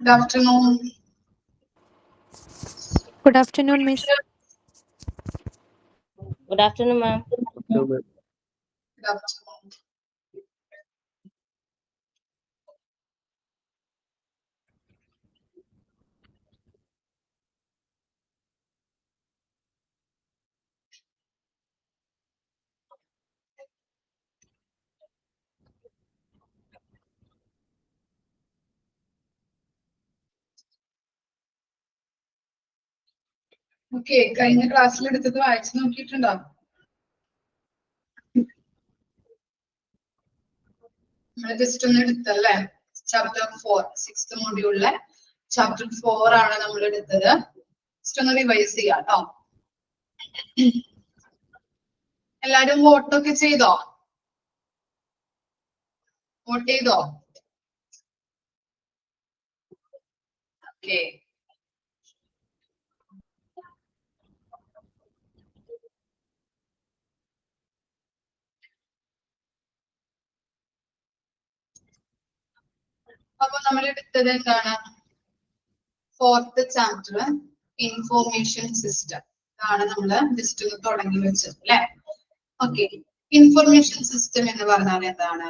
Good afternoon. Good afternoon, Miss. Good afternoon, ma'am. Good afternoon. Okay, കഴിഞ്ഞ ക്ലാസ്സിൽ എടുത്തത് വായിച്ചു നോക്കിയിട്ടുണ്ടോ? നമ്മൾ ജസ്റ്റ് ഒന്ന് എടുത്തല്ലേ? ചാപ്റ്റർ 4 6th മൊഡ്യൂളിലെ ചാപ്റ്റർ 4 ആണ് നമ്മൾ എടുത്തത്. ജസ്റ്റ് ഒന്ന് റിവൈസ് ചെയ്യാം കേട്ടോ. എല്ലാരും വോട്ടൊക്കെ ചെയ്തോ? വോട്ട് ചെയ്തോ? ഓക്കെ. അപ്പൊ നമ്മൾ എടുത്തത് എന്താണ്? 4th ചാപ്റ്റർ ഇൻഫോർമേഷൻ സിസ്റ്റം ആണ് നമ്മൾ ജസ്റ്റ് ഒന്ന് തുടങ്ങി വെച്ചത് അല്ലെ? ഓക്കെ. ഇൻഫർമേഷൻ സിസ്റ്റം എന്ന് പറഞ്ഞാൽ എന്താണ്?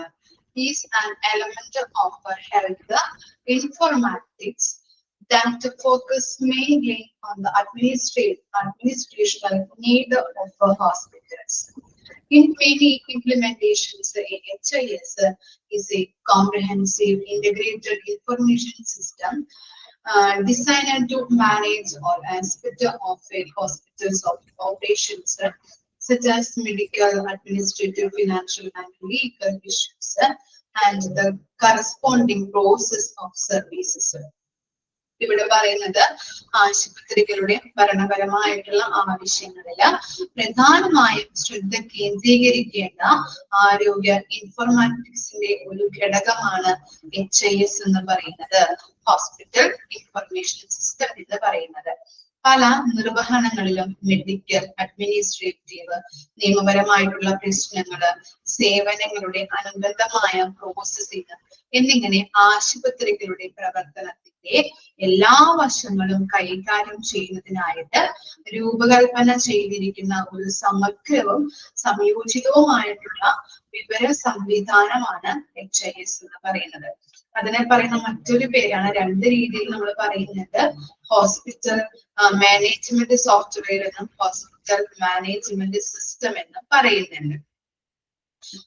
Is an element of health informatics that focus mainly on the administrational need of hospitals. In many implementations, HIS is a comprehensive integrated information system designed to manage all aspects of a hospital's operations, such as medical, administrative, financial, and legal issues, and the corresponding process of services. ഇവിടെ പറയുന്നത് ആശുപത്രികളുടെ ഭരണപരമായിട്ടുള്ള ആവശ്യങ്ങളിൽ പ്രധാനമായും ശ്രദ്ധ കേന്ദ്രീകരിക്കേണ്ട ആരോഗ്യ ഇൻഫോർമാറ്റിക്സിന്റെ ഒരു ഘടകമാണ് HIS എന്ന് പറയുന്നത്, ഹോസ്പിറ്റൽ ഇൻഫർമേഷൻ സിസ്റ്റം എന്ന് പറയുന്നത്. പല നിർവഹണങ്ങളിലും മെഡിക്കൽ, അഡ്മിനിസ്ട്രേറ്റീവ്, നിയമപരമായിട്ടുള്ള പ്രശ്നങ്ങള്, സേവനങ്ങളുടെ അനുബന്ധമായ പ്രോസസ്സിംഗ് എന്നിങ്ങനെ ആശുപത്രികളുടെ പ്രവർത്തനത്തിന്റെ എല്ലാ വശങ്ങളും കൈകാര്യം ചെയ്യുന്നതിനായിട്ട് രൂപകൽപ്പന ചെയ്തിരിക്കുന്ന ഒരു സമഗ്രവും സംയോജിതവുമായിട്ടുള്ള വിവര സംവിധാനമാണ് HIS എന്ന് പറയുന്നത്. അതിനെ പറയുന്ന മറ്റൊരു പേരാണ്, രണ്ട് രീതിയിൽ നമ്മൾ പറയുന്നത്, ഹോസ്പിറ്റൽ മാനേജ്മെന്റ് സോഫ്റ്റ്വെയർ എന്നും ഹോസ്പിറ്റൽ മാനേജ്മെന്റ് സിസ്റ്റം എന്നും പറയുന്നുണ്ട്.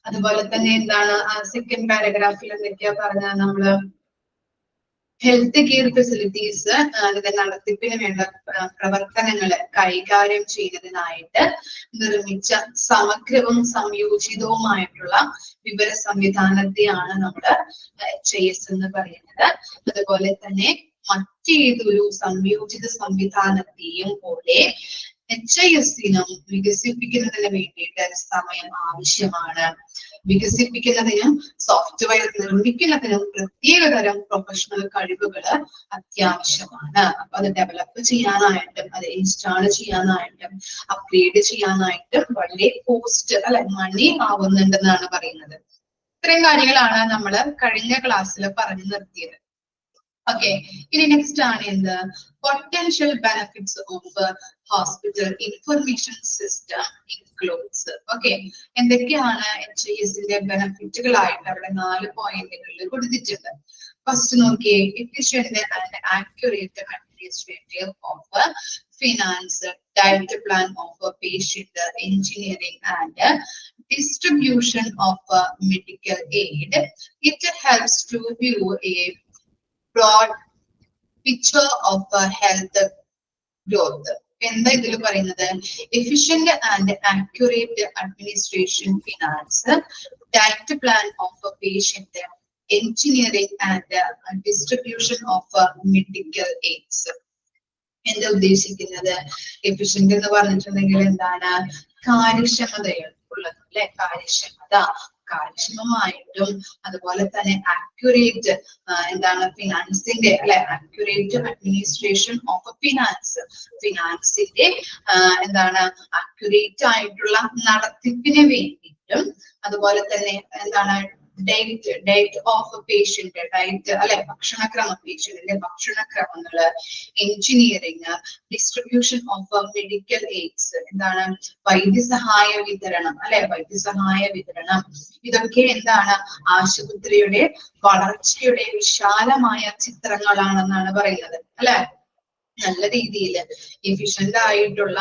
അതുപോലെ തന്നെ എന്താണ് സെക്കൻഡ് പാരഗ്രാഫിൽ എന്തൊക്കെയാ പറഞ്ഞാൽ നമ്മള് ഹെൽത്ത് കെയർ ഫെസിലിറ്റീസ് അതിന്റെ നടത്തിപ്പിന് വേണ്ട പ്രവർത്തനങ്ങള് കൈകാര്യം ചെയ്യുന്നതിനായിട്ട് നിർമ്മിച്ച സമഗ്രവും സംയോജിതവുമായിട്ടുള്ള വിവര സംവിധാനത്തെയാണ് നമ്മള് HIS എന്ന് പറയുന്നത്. അതുപോലെ തന്നെ മറ്റേതൊരു സംയോജിത സംവിധാനത്തെയും പോലെ HIS-നും വികസിപ്പിക്കുന്നതിന് വേണ്ടിയിട്ട് സമയം ആവശ്യമാണ്. വികസിപ്പിക്കുന്നതിനും സോഫ്റ്റ്വെയർ നിർമ്മിക്കുന്നതിനും പ്രത്യേകതരം പ്രൊഫഷണൽ കഴിവുകൾ അത്യാവശ്യമാണ്. അപ്പൊ അത് ഡെവലപ്പ് ചെയ്യാനായിട്ടും അത് ഇൻസ്റ്റാൾ ചെയ്യാനായിട്ടും അപ്ഗ്രേഡ് ചെയ്യാനായിട്ടും വളരെ കോസ്റ്റ് മണി ആവുന്നുണ്ടെന്നാണ് പറയുന്നത്. ഇത്രയും കാര്യങ്ങളാണ് നമ്മൾ കഴിഞ്ഞ ക്ലാസ്സിൽ പറഞ്ഞു നിർത്തിയത്. ഓക്കെ, ഇനി നെക്സ്റ്റ് ആണ് എന്ത്? Potential benefits of hospital information system includes. Okay, എന്തൊക്കെയാണ് HIS-ന്റെ ബെനിഫിറ്റുകളായിട്ട് അവിടെ 4 പോയിന്റുകളിൽ കൊടുത്തിട്ടുണ്ട്. ഫസ്റ്റ് നോക്കിയേ, efficient and accurate administrative of finance, diet plan of patient, engineering and distribution of medical aid. It helps to view a broad picture of health growth. എന്താ ഇതിൽ പറയുന്നത്? Efficient and accurate administration, finance, diet plan of patient, engineering and distribution of medical AIDS. എന്താ ഉദ്ദേശിക്കുന്നത്? Efficient എന്ന് പറഞ്ഞിട്ടുണ്ടെങ്കിൽ എന്താണ്? കാര്യക്ഷമതയുള്ളത് അല്ലെ? കാര്യക്ഷമമായിട്ടും അതുപോലെ തന്നെ ആക്യുറേറ്റ് എന്താണ്? ഫിനാൻസിന്റെ അല്ലെ? ആക്യുറേറ്റ് അഡ്മിനിസ്ട്രേഷൻ ഓഫ് ഫിനാൻസിന്റെ എന്താണ്? ആക്യുറേറ്റ് ആയിട്ടുള്ള നടത്തിപ്പിന് വേണ്ടിയിട്ടും അതുപോലെ തന്നെ എന്താണ്? ഡയറ്റ് ഓഫ് പേഷ്യന്റ്, ഡയറ്റ് അല്ലെ ഭക്ഷണക്രമം, പേഷ്യന്റിന്റെ ഭക്ഷണക്രമങ്ങള്, engineering, distribution of medical aids, എന്താണ് വൈദ്യസഹായ വിതരണം അല്ലെ, വൈദ്യസഹായ വിതരണം. ഇതൊക്കെ എന്താണ് ആശുപത്രിയുടെ വളർച്ചയുടെ വിശാലമായ ചിത്രങ്ങളാണെന്നാണ് പറയുന്നത് അല്ലെ. നല്ല രീതിയിൽ എഫിഷ്യന്റ് ആയിട്ടുള്ള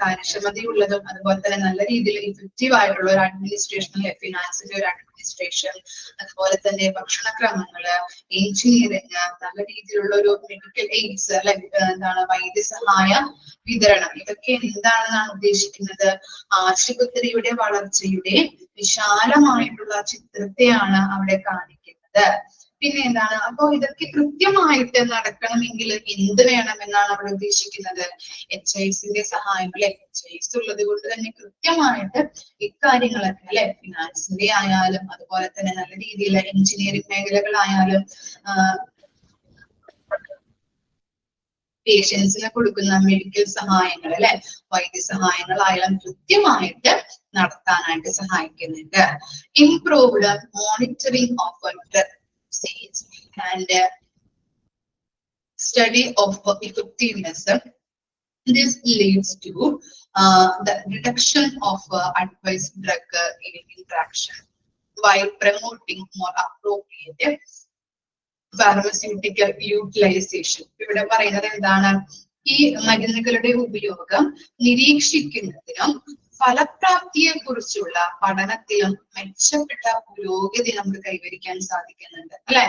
കാര്യക്ഷമതയുള്ളതും അതുപോലെ തന്നെ നല്ല രീതിയിൽ ഇഫക്റ്റീവ് ആയിട്ടുള്ള ഒരു അഡ്മിനിസ്ട്രേഷൻ അല്ലെ, ഫിനാൻസിന്റെ ഒരു അഡ്മിനിസ്ട്രേഷൻ, അതുപോലെ തന്നെ ഭക്ഷണക്രമങ്ങള്, എഞ്ചിനീയറിംഗ്, നല്ല രീതിയിലുള്ള ഒരു മെഡിക്കൽ എയ്ഡ്സ് അല്ലെ, എന്താണ് വൈദ്യസഹായ വിതരണം. ഇതൊക്കെ എന്താണെന്നാണ് ഉദ്ദേശിക്കുന്നത്? ആശുപത്രിയുടെ വളർച്ചയുടെ വിശാലമായിട്ടുള്ള ചിത്രത്തെയാണ് അവിടെ കാണിക്കുന്നത്. പിന്നെ എന്താണ്, അപ്പൊ ഇതൊക്കെ കൃത്യമായിട്ട് നടക്കണമെങ്കിൽ എന്ത് വേണമെന്നാണ് അവിടെ ഉദ്ദേശിക്കുന്നത്? HISന്റെ സഹായം അല്ലെ. HIS ഉള്ളത് കൊണ്ട് തന്നെ കൃത്യമായിട്ട് ഇക്കാര്യങ്ങളൊക്കെ അല്ലെ, ഫിനാൻസിന്റെ ആയാലും അതുപോലെ തന്നെ നല്ല രീതിയിലുള്ള എഞ്ചിനീയറിംഗ് മേഖലകളായാലും പേഷ്യൻസിന് കൊടുക്കുന്ന മെഡിക്കൽ സഹായങ്ങൾ അല്ലെ, വൈദ്യസഹായങ്ങളായാലും കൃത്യമായിട്ട് നടത്താനായിട്ട് സഹായിക്കുന്നുണ്ട്. Improved monitoring of drug sales and study of effectiveness. This leads to the reduction of adverse drug interaction while promoting more appropriate pharmaceutical utilization. ഇവിടെ പറയുന്നത് എന്താണ്? ഈ മരുന്നുകളുടെ ഉപയോഗം നിരീക്ഷിക്കുന്നതിനും ഫലപ്രാപ്തിയെ കുറിച്ചുള്ള പഠനത്തിലും മെച്ചപ്പെട്ട പുരോഗതി നമുക്ക് കൈവരിക്കാൻ സാധിക്കുന്നുണ്ട് അല്ലെ.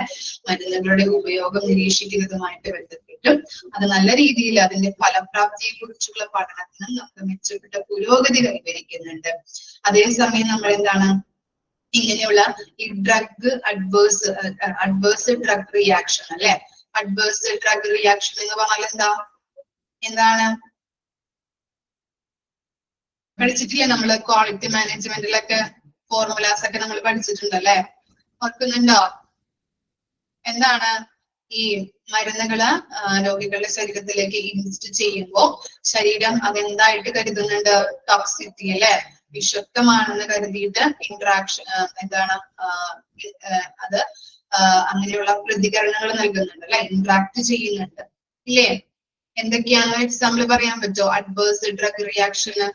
മരുന്നുകളുടെ ഉപയോഗം നിരീക്ഷിക്കുന്നതുമായിട്ട് ബന്ധപ്പെട്ടും അത് നല്ല രീതിയിൽ അതിന്റെ ഫലപ്രാപ്തിയെ കുറിച്ചുള്ള പഠനത്തിനും നമുക്ക് മെച്ചപ്പെട്ട പുരോഗതി കൈവരിക്കുന്നുണ്ട്. നമ്മൾ എന്താണ് ഇങ്ങനെയുള്ള ഈ ഡ്രഗ് അഡ്വേഴ്സ് ഡ്രഗ് റിയാക്ഷൻ അല്ലെ, അഡ്വേഴ്സ് ഡ്രഗ് റിയാക്ഷൻ എന്ന് പറഞ്ഞാൽ എന്താണ് പഠിച്ചിട്ടില്ലേ നമ്മള്? ക്വാളിറ്റി മാനേജ്മെന്റിലൊക്കെ ഫോർമുലാസ് ഒക്കെ നമ്മൾ പഠിച്ചിട്ടുണ്ടല്ലേ, ഓർക്കുന്നുണ്ടോ? എന്താണ് ഈ മരുന്നുകള് രോഗികളുടെ ശരീരത്തിലേക്ക് ഇൻജെക്ട് ചെയ്യുമ്പോൾ ശരീരം അതെന്തായിട്ട് കരുതുന്നുണ്ട്? ടോക്സിറ്റി അല്ലെ, വിഷത്വമാണെന്ന് കരുതിയിട്ട് ഇന്ററാക്ഷൻ എന്താണ് അത് അങ്ങനെയുള്ള പ്രതികരണങ്ങൾ നൽകുന്നുണ്ട് അല്ലെ, ഇന്ററാക്ട് ചെയ്യുന്നുണ്ട് ഇല്ലേ? എന്തൊക്കെയാണ് എക്സാമ്പിൾ പറയാൻ പറ്റുമോ adverse drug reaction?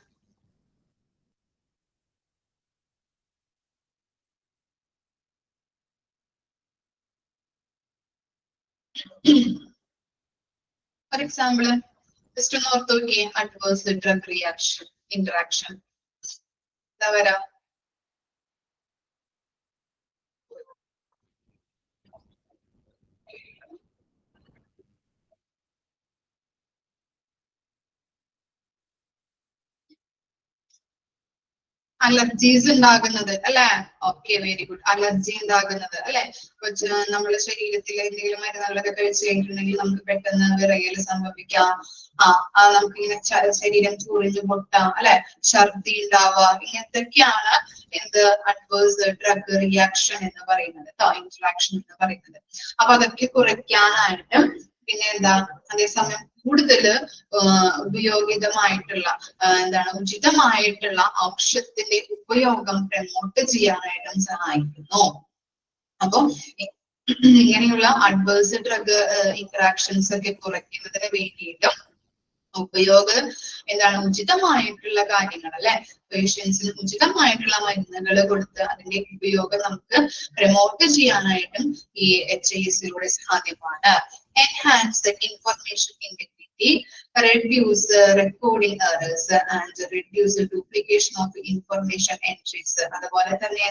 For example, just ഒന്ന് ഓർത്ത് നോക്കിയേ, അഡ്വേഴ്സ് ഡ്രഗ് റിയാക്ഷൻ ഇന്ററാക്ഷൻ എന്താ വരാ? അലർജീസ് ഉണ്ടാകുന്നത് അല്ലെ. Okay, very good. അലർജി ഉണ്ടാകുന്നത് അല്ലെ. നമ്മുടെ ശരീരത്തിൽ എന്തെങ്കിലും മരുന്നുകളൊക്കെ കഴിച്ചു കഴിഞ്ഞിട്ടുണ്ടെങ്കിൽ നമുക്ക് പെട്ടെന്ന് വിറയൽ സംഭവിക്കാം. നമുക്ക് ഇങ്ങനെ ശരീരം ചൂടിഞ്ഞു പൊട്ടാം അല്ലെ, ഛർദി ഉണ്ടാവുക, ഇങ്ങനത്തൊക്കെയാണ് എന്ത് അഡ്വേഴ്സ് ഡ്രഗ് റിയാക്ഷൻ എന്ന് പറയുന്നത്, ഇന്ററാക്ഷൻ എന്ന് പറയുന്നത്. അപ്പൊ അതൊക്കെ കുറയ്ക്കാനായിട്ട് പിന്നെ എന്താ, അതേസമയം കൂടുതൽ ഉപയോഗിതമായിട്ടുള്ള ഉചിതമായിട്ടുള്ള ഔഷധത്തിന്റെ ഉപയോഗം പ്രമോട്ട് ചെയ്യാനായിട്ടും സഹായിക്കുന്നു. അപ്പൊ ഇങ്ങനെയുള്ള അഡ്വേഴ്സ് ഡ്രഗ് ഇന്ററാക്ഷൻസ് ഒക്കെ കുറയ്ക്കുന്നതിന് വേണ്ടിയിട്ടും ഉചിതമായിട്ടുള്ള കാര്യങ്ങൾ അല്ലെ, പേഷ്യൻസിന് ഉചിതമായിട്ടുള്ള മരുന്നുകൾ കൊടുത്ത് അതിന്റെ ഉപയോഗം നമുക്ക് പ്രമോട്ട് ചെയ്യാനായിട്ടും ഈ HISലൂടെ സാധ്യമാണ്. Enhance the information integrity, reduce recording errors and reduce the duplication of information entries. അതുപോലെ തന്നെ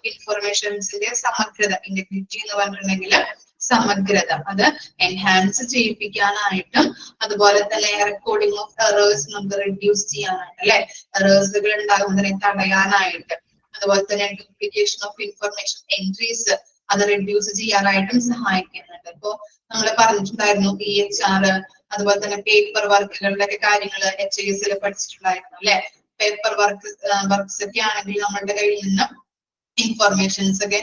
ഇൻഫർമേഷൻസിന്റെ സമഗ്രത, ഇന്റഗ്രിറ്റി എന്ന് പറഞ്ഞിട്ടുണ്ടെങ്കിൽ സമഗ്രത, അത് എൻഹാൻസ് ചെയ്യിപ്പിക്കാനായിട്ടും അതുപോലെ തന്നെ റെക്കോർഡിംഗ് ഓഫ് എറേഴ്സ് നമുക്ക് റെഡ്യൂസ് ചെയ്യാനായിട്ട് അല്ലെ, എറേഴ്സുകൾ ഉണ്ടാകുന്നതിനെ തടയാനായിട്ട്, അതുപോലെ തന്നെ ഡ്യൂപ്ലിക്കേഷൻ ഓഫ് ഇൻഫർമേഷൻ എൻട്രീസ് അത് റെഡ്യൂസ് ചെയ്യാനായിട്ടും സഹായിക്കുന്നുണ്ട്. ഇപ്പോ നമ്മൾ പറഞ്ഞിട്ടുണ്ടായിരുന്നു PHR, അതുപോലെ തന്നെ പേപ്പർ വർക്കുകളുടെ ഒക്കെ കാര്യങ്ങൾ HISൽ പഠിച്ചിട്ടുണ്ടായിരുന്നു അല്ലെ. പേപ്പർ വർക്ക്സ് ഒക്കെ ആണെങ്കിൽ നമ്മളുടെ കയ്യിൽ നിന്ന് ഇൻഫർമേഷൻസ് ഒക്കെ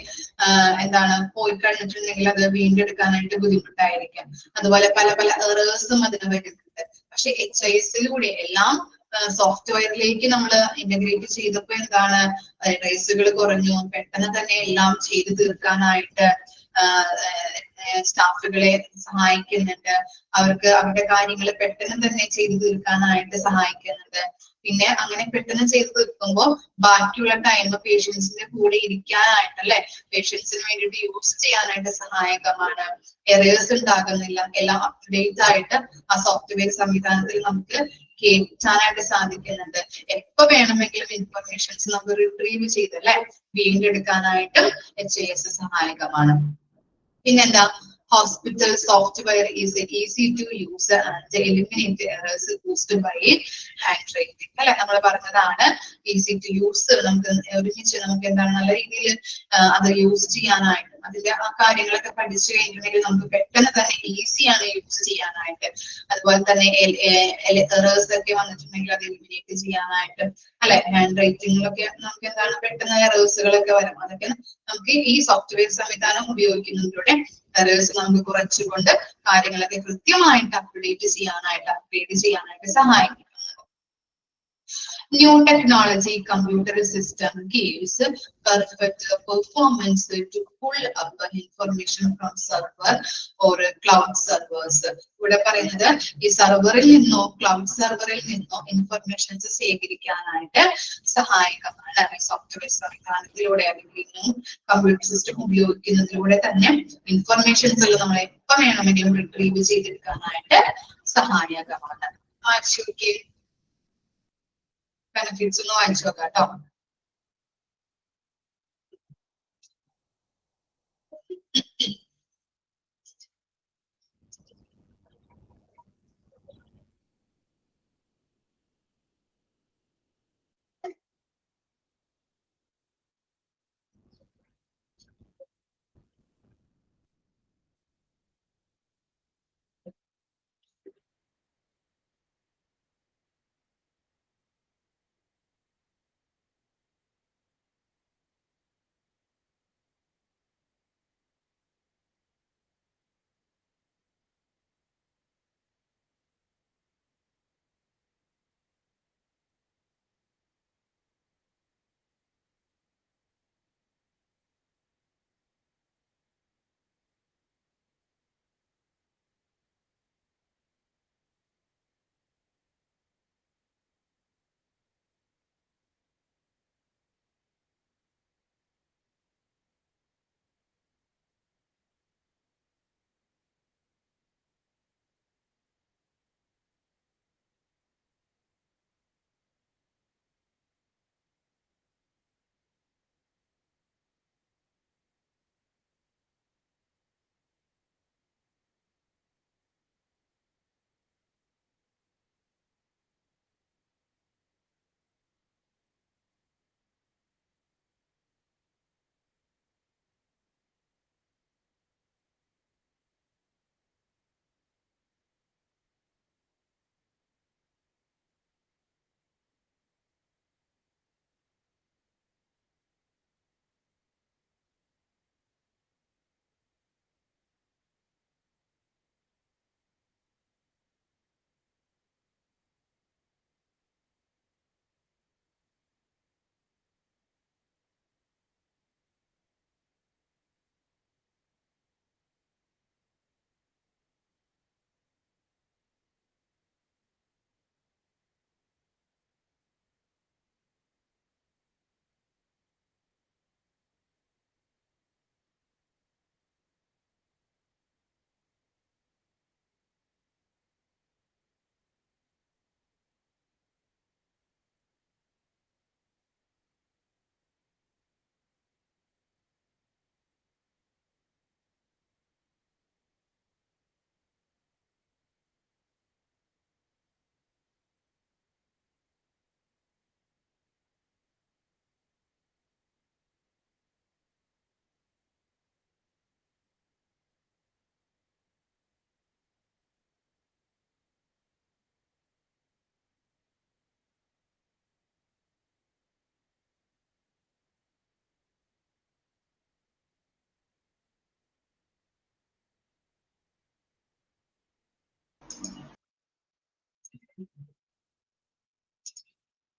പോയി കഴിഞ്ഞിട്ടുണ്ടെങ്കിൽ അത് വീണ്ടെടുക്കാനായിട്ട് ബുദ്ധിമുട്ടായിരിക്കാം. അതുപോലെ പല പല എറേഴ്സും അതിന് വരുന്നുണ്ട്. പക്ഷെ HISലൂടെ എല്ലാം സോഫ്റ്റ്വെയറിലേക്ക് നമ്മൾ ഇന്റഗ്രേറ്റ് ചെയ്തപ്പോൾ എന്താണ്, റേസുകൾ കുറഞ്ഞു, പെട്ടെന്ന് തന്നെ എല്ലാം ചെയ്തു തീർക്കാനായിട്ട് സ്റ്റാഫുകളെ സഹായിക്കുന്നുണ്ട്. അവർക്ക് അവരുടെ കാര്യങ്ങൾ പെട്ടെന്ന് തന്നെ ചെയ്തു തീർക്കാനായിട്ട് സഹായിക്കുന്നുണ്ട്. പിന്നെ അങ്ങനെ പെട്ടെന്ന് ചെയ്തു തീർക്കുമ്പോൾ ബാക്കിയുള്ള ടൈം പേഷ്യൻസിന്റെ കൂടെ ഇരിക്കാനായിട്ട് അല്ലെ, പേഷ്യൻസിന് വേണ്ടിയിട്ട് യൂസ് ചെയ്യാനായിട്ട് സഹായകമാണ്. എറേഴ്സ് ഉണ്ടാകുന്നില്ല, എല്ലാം അപ് ടു ഡേറ്റ് ആയിട്ട് ആ സോഫ്റ്റ്വെയർ സംവിധാനത്തിൽ നമുക്ക് കേറ്റാനായിട്ട് സാധിക്കുന്നുണ്ട്. എപ്പോ വേണമെങ്കിലും ഇൻഫർമേഷൻസ് നമുക്ക് റിട്രീവ് ചെയ്തല്ലേ വീണ്ടെടുക്കാനായിട്ട് HAS സഹായകമാണ്. പിന്നെന്താ, hospital software is easy to use and eliminate errors caused by handwriting. അല്ലെ, നമ്മൾ പറഞ്ഞതാണ് ഈസി ടു യൂസ്. നമുക്ക് ഒരുമിച്ച് നമുക്ക് എന്താണ് നല്ല രീതിയിൽ അത് യൂസ് ചെയ്യാനായിട്ട്, അതിന്റെ ആ കാര്യങ്ങളൊക്കെ പഠിച്ചു കഴിഞ്ഞിട്ടുണ്ടെങ്കിൽ നമുക്ക് പെട്ടെന്ന് തന്നെ ഈസിയാണ് യൂസ് ചെയ്യാനായിട്ട്. അതുപോലെ തന്നെ എറേഴ്സ് ഒക്കെ വന്നിട്ടുണ്ടെങ്കിൽ അത് എലിമിനേറ്റ് ചെയ്യാനായിട്ട് അല്ലെ, ഹാൻഡ് റൈറ്റിംഗിലൊക്കെ നമുക്ക് എന്താണ് പെട്ടെന്ന് എറേഴ്സുകളൊക്കെ വരും. അതൊക്കെ നമുക്ക് ഈ സോഫ്റ്റ്വെയർ സംവിധാനം ഉപയോഗിക്കുന്നതിലൂടെ എറേഴ്സ് നമുക്ക് കുറച്ചുകൊണ്ട് കാര്യങ്ങളൊക്കെ കൃത്യമായിട്ട് അപ്ഡേറ്റ് ചെയ്യാനായിട്ട് അപ്ഗ്രേഡ് ചെയ്യാനായിട്ട് സഹായിക്കും. New technology computer system gives perfect performance to pull up information from server or cloud servers. ഇവിടെ പറയുന്നത് ഈ സർവറിൽ നിന്നോ ക്ലൗഡ് സെർവറിൽ നിന്നോ ഇൻഫർമേഷൻസ് ശേഖരിക്കാനായിട്ട് സഹായകമാണ്. സോഫ്റ്റ്വെയർ സംവിധാനത്തിലൂടെ അല്ലെങ്കിൽ കമ്പ്യൂട്ടർ സിസ്റ്റം ഉപയോഗിക്കുന്നതിലൂടെ തന്നെ ഇൻഫർമേഷൻസ് നമ്മൾ എപ്പോൾ വേണമെങ്കിലും റിട്രീവ് ചെയ്തെടുക്കാനായിട്ട് സഹായകമാണ്. ആശുക്ക് benefits ഒന്ന് വായിച്ചു നോക്കാം കേട്ടോ.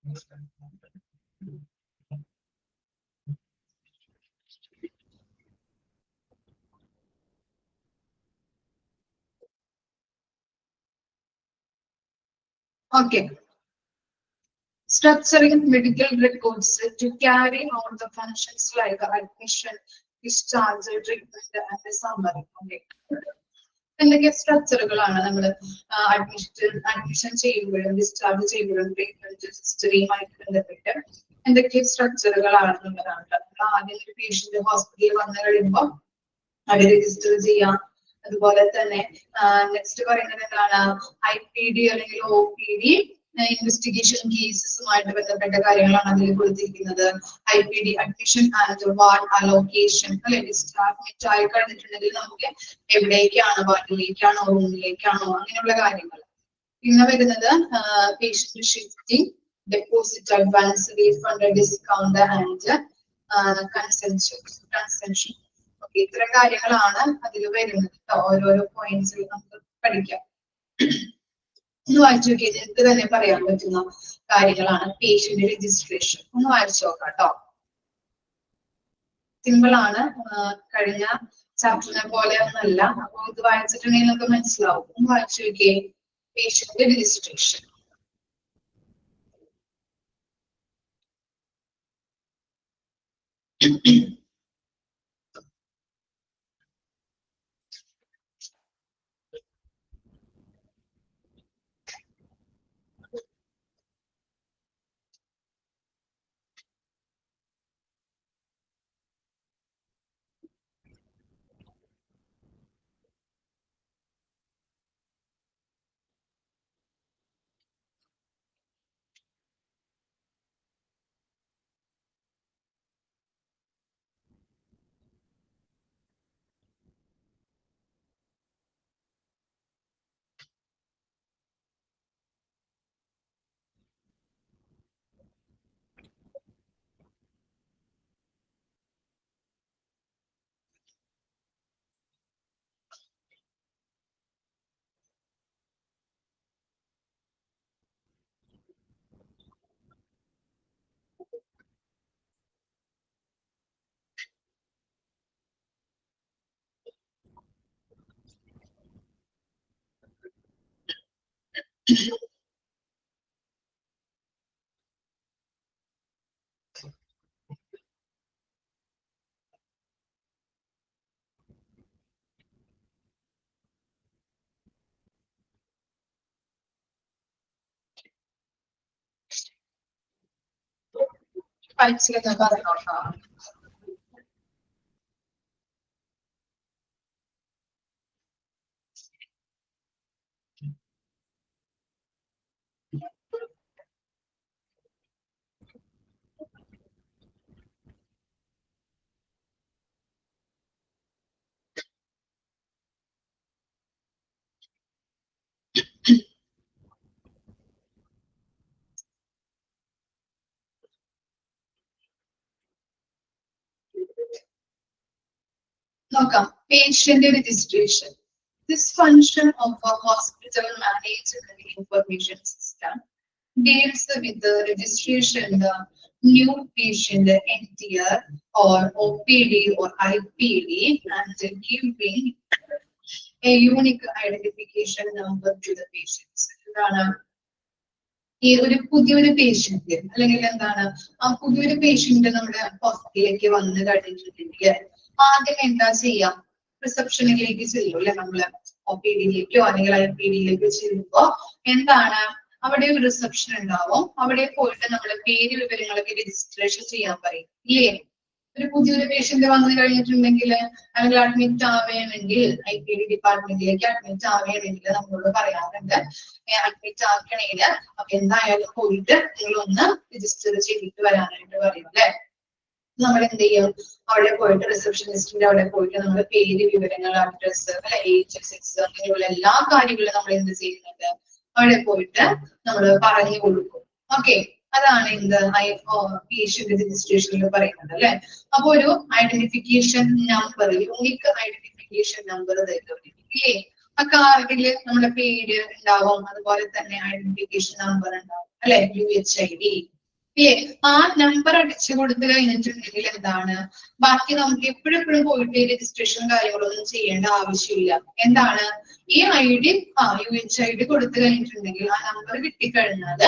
Okay. Structuring medical records to carry out the functions like admission, discharge, treatment, and the summary. Okay. എന്തൊക്കെ സ്ട്രക്ചറുകളാണ് നമ്മൾ അഡ്മിഷൻ ചെയ്യുമ്പോഴും ഡിസ്ചാർജ് ചെയ്യുമ്പോഴും ട്രീറ്റ്മെന്റ് ഹിസ്റ്ററിയുമായിട്ട് ബന്ധപ്പെട്ട് എന്തൊക്കെ സ്ട്രക്ചറുകളാണെന്നുള്ളതാണ്. നമ്മൾ ആദ്യം ഒരു പേഷ്യന്റ് ഹോസ്പിറ്റലിൽ വന്നു കഴിയുമ്പോൾ അത് രജിസ്റ്റർ ചെയ്യാം. അതുപോലെ തന്നെ നെക്സ്റ്റ് പറയുന്നത് എന്താണ്, IPD അല്ലെങ്കിൽ OPD ഇൻവെസ്റ്റിഗേഷൻ കേസസുമായിട്ട് ബന്ധപ്പെട്ട കാര്യങ്ങളാണ് അതിൽ കൊടുത്തിരിക്കുന്നത്. IPD admission and ward allocation അല്ലെ, അഡ്മിറ്റ് ആയി കഴിഞ്ഞിട്ടുണ്ടെങ്കിൽ നമുക്ക് എവിടേക്കാണ്, വാർഡിലേക്കാണോ റൂമിലേക്കാണോ അങ്ങനെയുള്ള കാര്യങ്ങൾ. പിന്നെ വരുന്നത് patient shifting, deposit advance, refund, discount and concession. Okay, ഇത്തരം കാര്യങ്ങളാണ് അതിൽ വരുന്നത്. ഓരോരോ പോയിന്റ്സിൽ നമുക്ക് പഠിക്കാം. ഒന്ന് വായിച്ചു നോക്കിയത് എനിക്ക് തന്നെ പറയാൻ പറ്റുന്ന കാര്യങ്ങളാണ്. പേഷ്യന്റ് രജിസ്ട്രേഷൻ ഒന്ന് വായിച്ചു നോക്കാം കേട്ടോ. സിമ്പിൾ ആണ്, കഴിഞ്ഞ ചാപ്റ്ററിനെ പോലെ ഒന്നല്ല. അപ്പൊ ഇത് വായിച്ചിട്ടുണ്ടെങ്കിൽ നമുക്ക് മനസ്സിലാവും. ഒന്ന് വായിച്ചു നോക്കിയേ, പേഷ്യന്റ് രജിസ്ട്രേഷൻ. പഠിച്ചിരുന്ന പറഞ്ഞോട്ടോ. നോക്കാം, patient registration. This function of a hospital management information system deals with the registration the new patient NTR or OPD or IPD and giving a unique identification number to the patients. ഈ ഒരു പുതിയൊരു patient അല്ലെങ്കിൽ എന്താണ്, ആ പുതിയൊരു patient നമ്മുടെ ഹോസ്പിറ്റലിലേക്ക് വന്ന് കഴിഞ്ഞിട്ടുണ്ടെങ്കിൽ ആദ്യം എന്താ ചെയ്യാം, റിസപ്ഷനിലേക്ക് ചെല്ലും അല്ലെ, നമ്മള് OPD-യിലേക്കോ അല്ലെങ്കിൽ IPD-യിലേക്കോ ചെല്ലുമ്പോ എന്താണ്, അവിടെ ഒരു റിസപ്ഷൻ ഉണ്ടാവും. അവിടെ പോയിട്ട് നമ്മുടെ പേര് വിവരങ്ങളൊക്കെ രജിസ്ട്രേഷൻ ചെയ്യാൻ പറയും ഇല്ലേ. ഒരു പുതിയൊരു പേഷ്യന്റ് വന്നു കഴിഞ്ഞിട്ടുണ്ടെങ്കിൽ അല്ലെങ്കിൽ അഡ്മിറ്റ് ആവേണമെങ്കിൽ IPD ഡിപ്പാർട്ട്മെന്റിലേക്ക് അഡ്മിറ്റ് ആവേണമെങ്കിൽ നമ്മളോട് പറയാറുണ്ട്, അഡ്മിറ്റ് ആക്കണേല് അപ്പൊ എന്തായാലും പോയിട്ട് നിങ്ങൾ ഒന്ന് രജിസ്റ്റർ ചെയ്തിട്ട് വരാനായിട്ട് പറയും അല്ലെ. നമ്മൾ എന്ത് ചെയ്യും, അവിടെ പോയിട്ട് റിസപ്ഷനിസ്റ്റിന്റെ അവിടെ പോയിട്ട് നമ്മുടെ പേര് വിവരങ്ങൾ, അഡ്രസ്, ഏജ്, സെക്സ് അങ്ങനെയുള്ള എല്ലാ കാര്യങ്ങളും നമ്മൾ എന്ത് ചെയ്യുന്നുണ്ട്, അവിടെ പോയിട്ട് നമ്മൾ പറഞ്ഞു കൊടുക്കും. ഓക്കെ, അതാണ് എന്ത് പേഷ്യന്റ് രജിസ്ട്രേഷനിൽ പറയുന്നത് അല്ലെ. അപ്പൊ ഒരു identification number, unique identification number ഇല്ലേ, ആ കാർഡില് നമ്മുടെ പേര് ഉണ്ടാവും, അതുപോലെ തന്നെ ഐഡന്റിഫിക്കേഷൻ നമ്പർ ഉണ്ടാവും അല്ലെ, UHID. ആ നമ്പർ അടിച്ചു കൊടുത്തു കഴിഞ്ഞിട്ടുണ്ടെങ്കിൽ എന്താണ്, ബാക്കി നമുക്ക് എപ്പോഴെപ്പോഴും പോയിട്ട് രജിസ്ട്രേഷൻ കാര്യങ്ങളൊന്നും ചെയ്യേണ്ട ആവശ്യമില്ല. എന്താണ്, ഈ ID UHID കൊടുത്തു കഴിഞ്ഞിട്ടുണ്ടെങ്കിൽ ആ നമ്പർ കിട്ടിക്കഴിഞ്ഞാൽ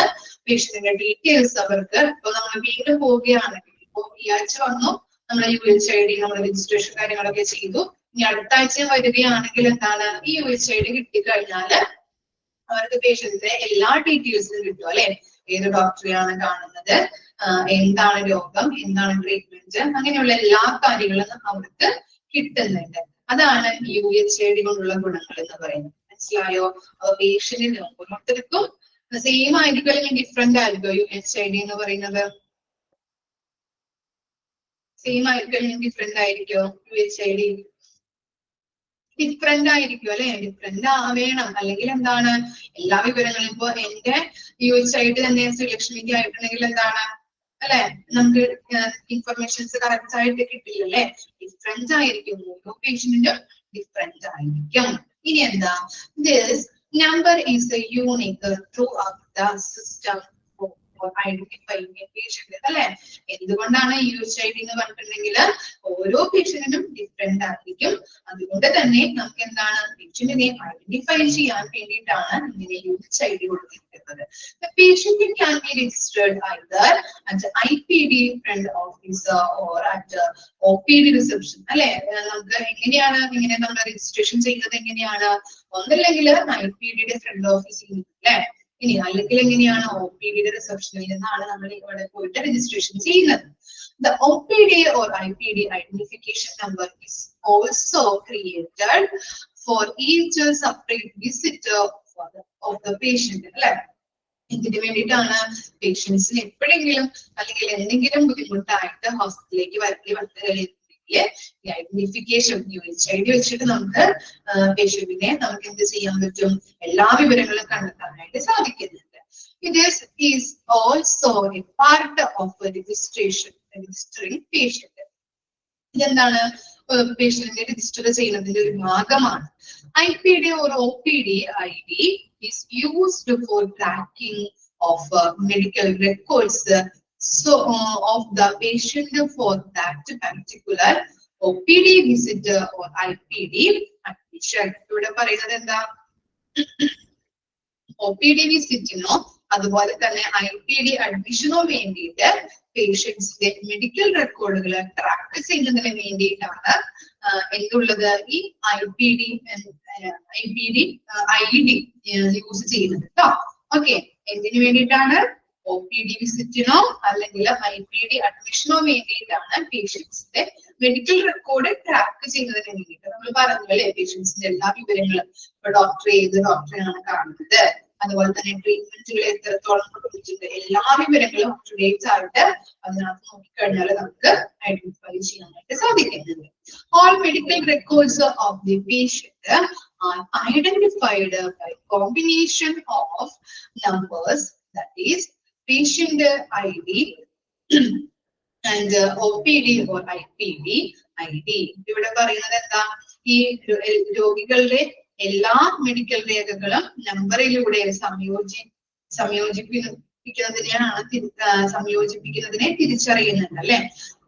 പേഷ്യന്റിന്റെ ഡീറ്റെയിൽസ് അവർക്ക്, ഇപ്പൊ നമ്മൾ വീണ്ടും പോവുകയാണെങ്കിൽ, ഇപ്പൊ ഈ ആഴ്ച വന്നു നമ്മൾ UHID നമ്മൾ രജിസ്ട്രേഷൻ കാര്യങ്ങളൊക്കെ ചെയ്തു, ഇനി അടുത്ത ആഴ്ച വരികയാണെങ്കിൽ എന്താണ്, ഈ UHID കിട്ടിക്കഴിഞ്ഞാല് അവർക്ക് പേഷ്യന്റിന്റെ എല്ലാ ഡീറ്റെയിൽസും കിട്ടും അല്ലെ. ഏത് ഡോക്ടറെയാണ് കാണുന്നത്, എന്താണ് രോഗം, എന്താണ് ട്രീറ്റ്മെന്റ്, അങ്ങനെയുള്ള എല്ലാ കാര്യങ്ങളും അവർക്ക് കിട്ടുന്നുണ്ട്. അതാണ് UHID കൊണ്ടുള്ള ഗുണങ്ങൾ എന്ന് പറയുന്നത്. മനസ്സിലായോ? പേഷ്യന്റിന് ഓരോരുത്തർക്കും സെയിം ആയിരിക്കും അല്ലെങ്കിൽ ഡിഫറെന്റ് ആയിരിക്കും UHID എന്ന് പറയുന്നത്? സെയിം ആയിരിക്കും അല്ലെങ്കിൽ ഡിഫറെന്റ് ആയിരിക്കും UHID? ഡിഫറെന്റ് ആയിരിക്കും അല്ലെ. ഡിഫറെന്റ് വേണം, അല്ലെങ്കിൽ എന്താണ്, എല്ലാ വിവരങ്ങളും ഇപ്പൊ എന്റെ UHID തന്നെ ശ്രീലക്ഷ്മിക്ക് ആയിട്ടുണ്ടെങ്കിൽ എന്താണ് അല്ലെ, നമുക്ക് ഇൻഫർമേഷൻസ് കറക്റ്റ് ആയിട്ട് കിട്ടില്ലല്ലേ. ഡിഫറെന്റ് ആയിരിക്കും, ഓരോ പേഷ്യന്റിനും ഡിഫറെന്റ് ആയിരിക്കും. ഇനി എന്താ, this number is A unique through out the system identifying A patient അല്ലെ. എന്തുകൊണ്ടാണ് UHID എന്ന് പറഞ്ഞിട്ടുണ്ടെങ്കിൽ ഓരോ പേഷ്യന്റിനും ഡിഫറെന്റ് ആയിരിക്കും. അതുകൊണ്ട് തന്നെ നമുക്ക് എന്താണ്, പേഷ്യന്റിനെ ഐഡന്റിഫൈ ചെയ്യാൻ വേണ്ടിയിട്ടാണ് ഇങ്ങനെ UHID കൊടുത്തിരിക്കുന്നത്. The patient can be registered either at IPD front office or at OPD reception അല്ലെ. നമുക്ക് എങ്ങനെയാണ് ഇങ്ങനെ നമ്മൾ രജിസ്ട്രേഷൻ ചെയ്യുന്നത്, എങ്ങനെയാണ്, ഒന്നല്ലെങ്കിൽ IPD ഫ്രണ്ട് ഓഫീസിൽ അല്ലെ, ഇനി അല്ലെങ്കിൽ എങ്ങനെയാണ് OPD റിസപ്ഷനിൽ നിന്നാണ് നമ്മൾ ഇവിടെ പോയിട്ട് രജിസ്ട്രേഷൻ ചെയ്യുന്നത്. The OPD or IPD identification number is also created for each separate visitor of the patient അല്ലെ. ഇതിന് വേണ്ടിയിട്ടാണ് പേഷ്യൻസിന് എപ്പോഴെങ്കിലും അല്ലെങ്കിൽ എന്തെങ്കിലും ബുദ്ധിമുട്ടായിട്ട് ഹോസ്പിറ്റലിലേക്ക് വന്നു കഴിഞ്ഞിട്ടുണ്ടെങ്കിൽ ഈ ഐഡന്റിഫിക്കേഷൻ UHID വെച്ചിട്ട് നമുക്ക് പേഷ്യന്റിനെ നമുക്ക് എന്ത് ചെയ്യാൻ പറ്റും, എല്ലാ വിവരങ്ങളും കണ്ടെത്താനായിട്ട് സാധിക്കുന്നുണ്ട്. It is also a part of a registration, registering patient. ഇതെന്താണ്, പേഷ്യന്റിനെ രജിസ്റ്റർ ചെയ്യുന്നതിന്റെ ഒരു ഭാഗമാണ്. IPD or OPD ID is used for tracking of medical records of the patient for that particular OPD visit or IPD admission. ഇവിടെ പറയുന്നത് എന്താ, OPD വിസിറ്റിനോ അതുപോലെ തന്നെ IPD അഡ്മിഷനോ വേണ്ടിയിട്ട് പേഷ്യൻസിന്റെ മെഡിക്കൽ റെക്കോർഡുകൾ ട്രാക്ക് ചെയ്യുന്നതിന് വേണ്ടിയിട്ടാണ് എന്തുള്ളത്, ഈ IPD ID യൂസ് ചെയ്യുന്നത് കേട്ടോ. ഓക്കെ, എന്തിനു വേണ്ടിയിട്ടാണ്, OPD വിസിറ്റിനോ അല്ലെങ്കിൽ IPD അഡ്മിഷനോ വേണ്ടിയിട്ടാണ് പേഷ്യൻസിന്റെ മെഡിക്കൽ റെക്കോർഡ് ട്രാക്ക് ചെയ്യുന്നതിന് വേണ്ടിയിട്ട്. നമ്മൾ പറഞ്ഞു അല്ലെ, പേഷ്യൻസിന്റെ എല്ലാ വിവരങ്ങളും, ഇപ്പൊ ഏത് ഡോക്ടറെയാണ് കാണുന്നത്, അതുപോലെ തന്നെ ട്രീറ്റ്മെന്റുകൾ എത്രത്തോളം കൊടുത്തിട്ടുണ്ട്, എല്ലാ വിവരങ്ങളും അപ് ടു ഡേറ്റ് ആയിട്ട് അതിനകത്ത് നോക്കിക്കഴിഞ്ഞാൽ നമുക്ക് ഐഡന്റിഫൈ ചെയ്യാനായിട്ട് സാധിക്കുന്നുണ്ട്. All medical records of the patient are identified by combination of numbers, that is patient ID and OPD or IPD ID. ഇവിടെ പറയുന്നത് എന്താ, ഈ രോഗികളുടെ എല്ലാ മെഡിക്കൽ രേഖകളും നമ്പറിലൂടെ സംയോജിപ്പിക്കുന്നതിനെ തിരിച്ചറിയുന്നുണ്ട് അല്ലെ.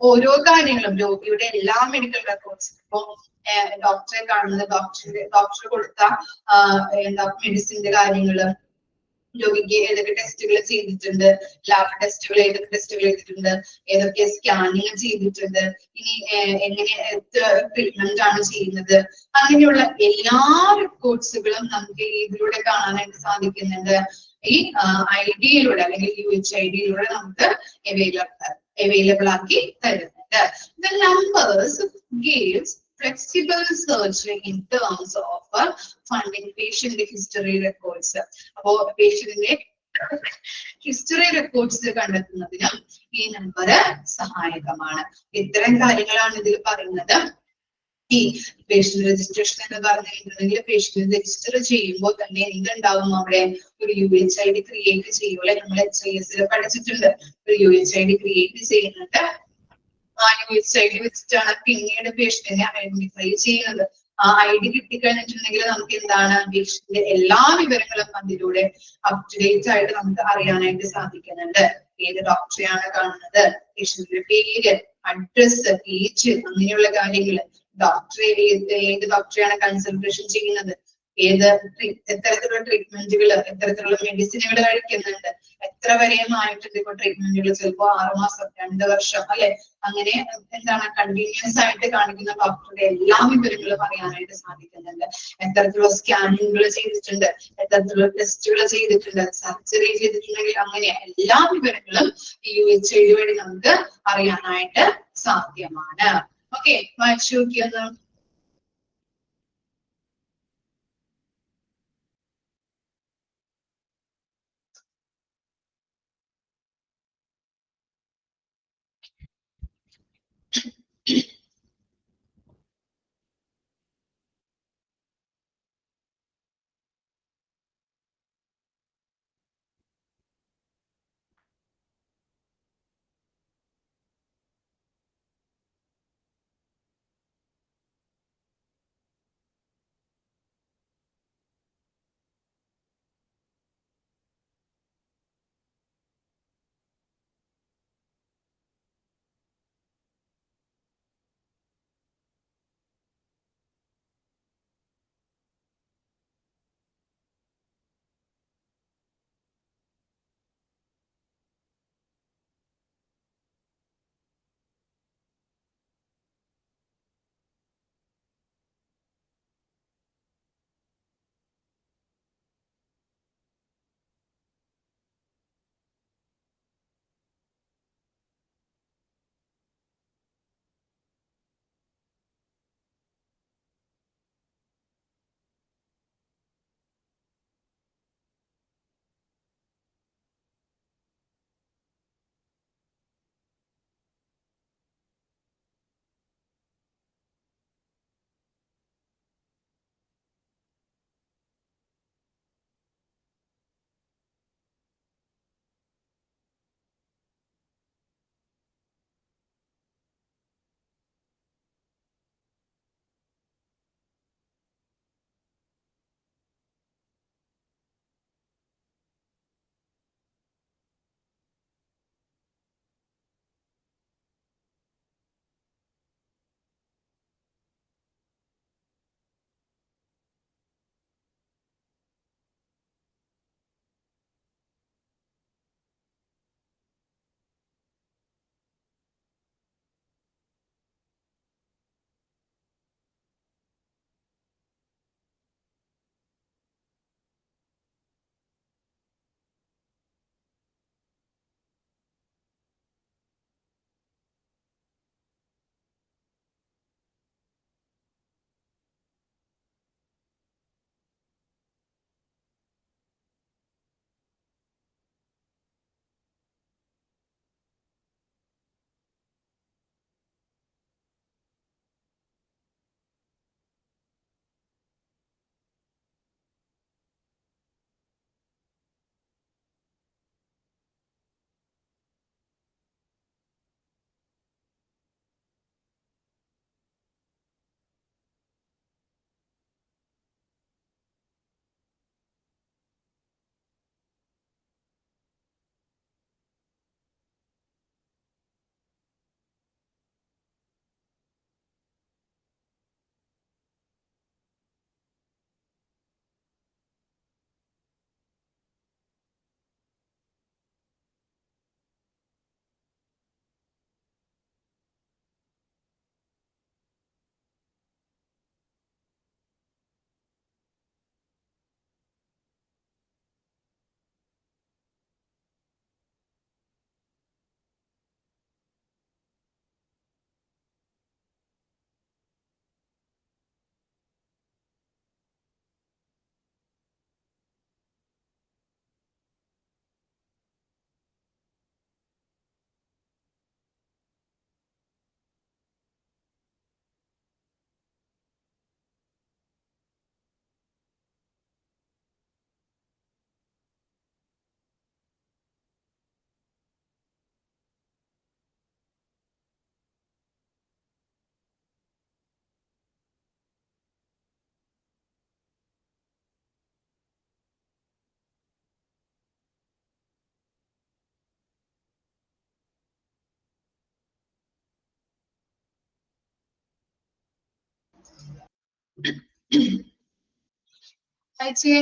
ഓരോ കാര്യങ്ങളും രോഗിയുടെ എല്ലാ മെഡിക്കൽ റെക്കോർഡ്സ്, ഇപ്പൊ ഡോക്ടറെ കാണുന്നത്, ഡോക്ടർ കൊടുത്ത മെഡിസിന്റെ കാര്യങ്ങള്, രോഗിക്ക് ഏതൊക്കെ ടെസ്റ്റുകൾ ചെയ്തിട്ടുണ്ട്, ലാബ് ടെസ്റ്റുകൾ ഏതൊക്കെ ടെസ്റ്റുകൾ ചെയ്തിട്ടുണ്ട്, ഏതൊക്കെ സ്കാനിങ് ചെയ്തിട്ടുണ്ട്, ഇനി എങ്ങനെ ട്രീറ്റ്മെന്റ് ആണ് ചെയ്യുന്നത്, അങ്ങനെയുള്ള എല്ലാ റെക്കോർഡ്സുകളും നമുക്ക് ഇതിലൂടെ കാണാനായിട്ട് സാധിക്കുന്നുണ്ട്. ഈ ID-യിലൂടെ അല്ലെങ്കിൽ UHID-യിലൂടെ നമുക്ക് അവൈലബിൾ ആക്കി തരുന്നുണ്ട്. The numbers gives flexible search in terms of finding patient history records. അപ്പോ പേഷ്യന്റിന്റെ ഹിസ്റ്ററി റെക്കോർഡ്സ് കണ്ടെത്തുന്നതിനും ഈ നമ്പർ സഹായകമാണ്. ഇത്തരം കാര്യങ്ങളാണ് ഇതിൽ പറയുന്നത്. ഈ പേഷ്യന്റ് രജിസ്ട്രേഷൻ എന്ന് പറഞ്ഞു കഴിഞ്ഞിട്ടുണ്ടെങ്കിൽ പേഷ്യന്റ് രജിസ്റ്റർ ചെയ്യുമ്പോൾ തന്നെ എന്തുണ്ടാവും, അവിടെ ഒരു UHID ക്രിയേറ്റ് ചെയ്യുമല്ലേ. നമ്മൾ HIS പഠിച്ചിട്ടുണ്ട്, ഒരു UHID ക്രിയേറ്റ് ചെയ്യുന്നുണ്ട്. ആ UHID വെച്ചിട്ടാണ് പിന്നീട് പേഷ്യന്റിനെ ഐഡന്റിഫൈ ചെയ്യുന്നത്. ആ ID കിട്ടിക്കഴിഞ്ഞിട്ടുണ്ടെങ്കിൽ നമുക്ക് എന്താണ് പേഷ്യന്റിന്റെ എല്ലാ വിവരങ്ങളും അതിലൂടെ അപ് ടു ഡേറ്റ് ആയിട്ട് നമുക്ക് അറിയാനായിട്ട് സാധിക്കുന്നുണ്ട്. ഏത് ഡോക്ടറെയാണ് കാണുന്നത്, പേഷ്യന്റിന്റെ പേര്, അഡ്രസ്, ഏജ്, അങ്ങനെയുള്ള കാര്യങ്ങൾ, ഡോക്ടറെ ഏത് ഡോക്ടറെയാണ് കൺസൾട്ടേഷൻ ചെയ്യുന്നത്, എത്തരത്തിലുള്ള ട്രീറ്റ്മെന്റുകൾ, എത്തരത്തിലുള്ള മെഡിസിനുകൾ കഴിക്കുന്നുണ്ട്, എത്ര വരെയും ആയിട്ടുണ്ട് ഇപ്പൊ ട്രീറ്റ്മെന്റുകൾ, ചിലപ്പോ 6 മാസം 2 വർഷം അല്ലെ, അങ്ങനെ എന്താണ് കണ്ടിന്യൂസ് ആയിട്ട് കാണിക്കുന്ന ഡോക്ടറുടെ എല്ലാ വിവരങ്ങളും അറിയാനായിട്ട് സാധിക്കുന്നുണ്ട്. എത്തരത്തിലുള്ള സ്കാനിങ്ങുകൾ ചെയ്തിട്ടുണ്ട്, എത്തരത്തിലുള്ള ടെസ്റ്റുകൾ ചെയ്തിട്ടുണ്ട്, സർജറി ചെയ്തിട്ടുണ്ടെങ്കിൽ അങ്ങനെ എല്ലാ വിവരങ്ങളും ഈ UHID വഴി നമുക്ക് അറിയാനായിട്ട് സാധ്യമാണ്. ഓക്കെ, വായിച്ചു നോക്കിയൊന്ന്.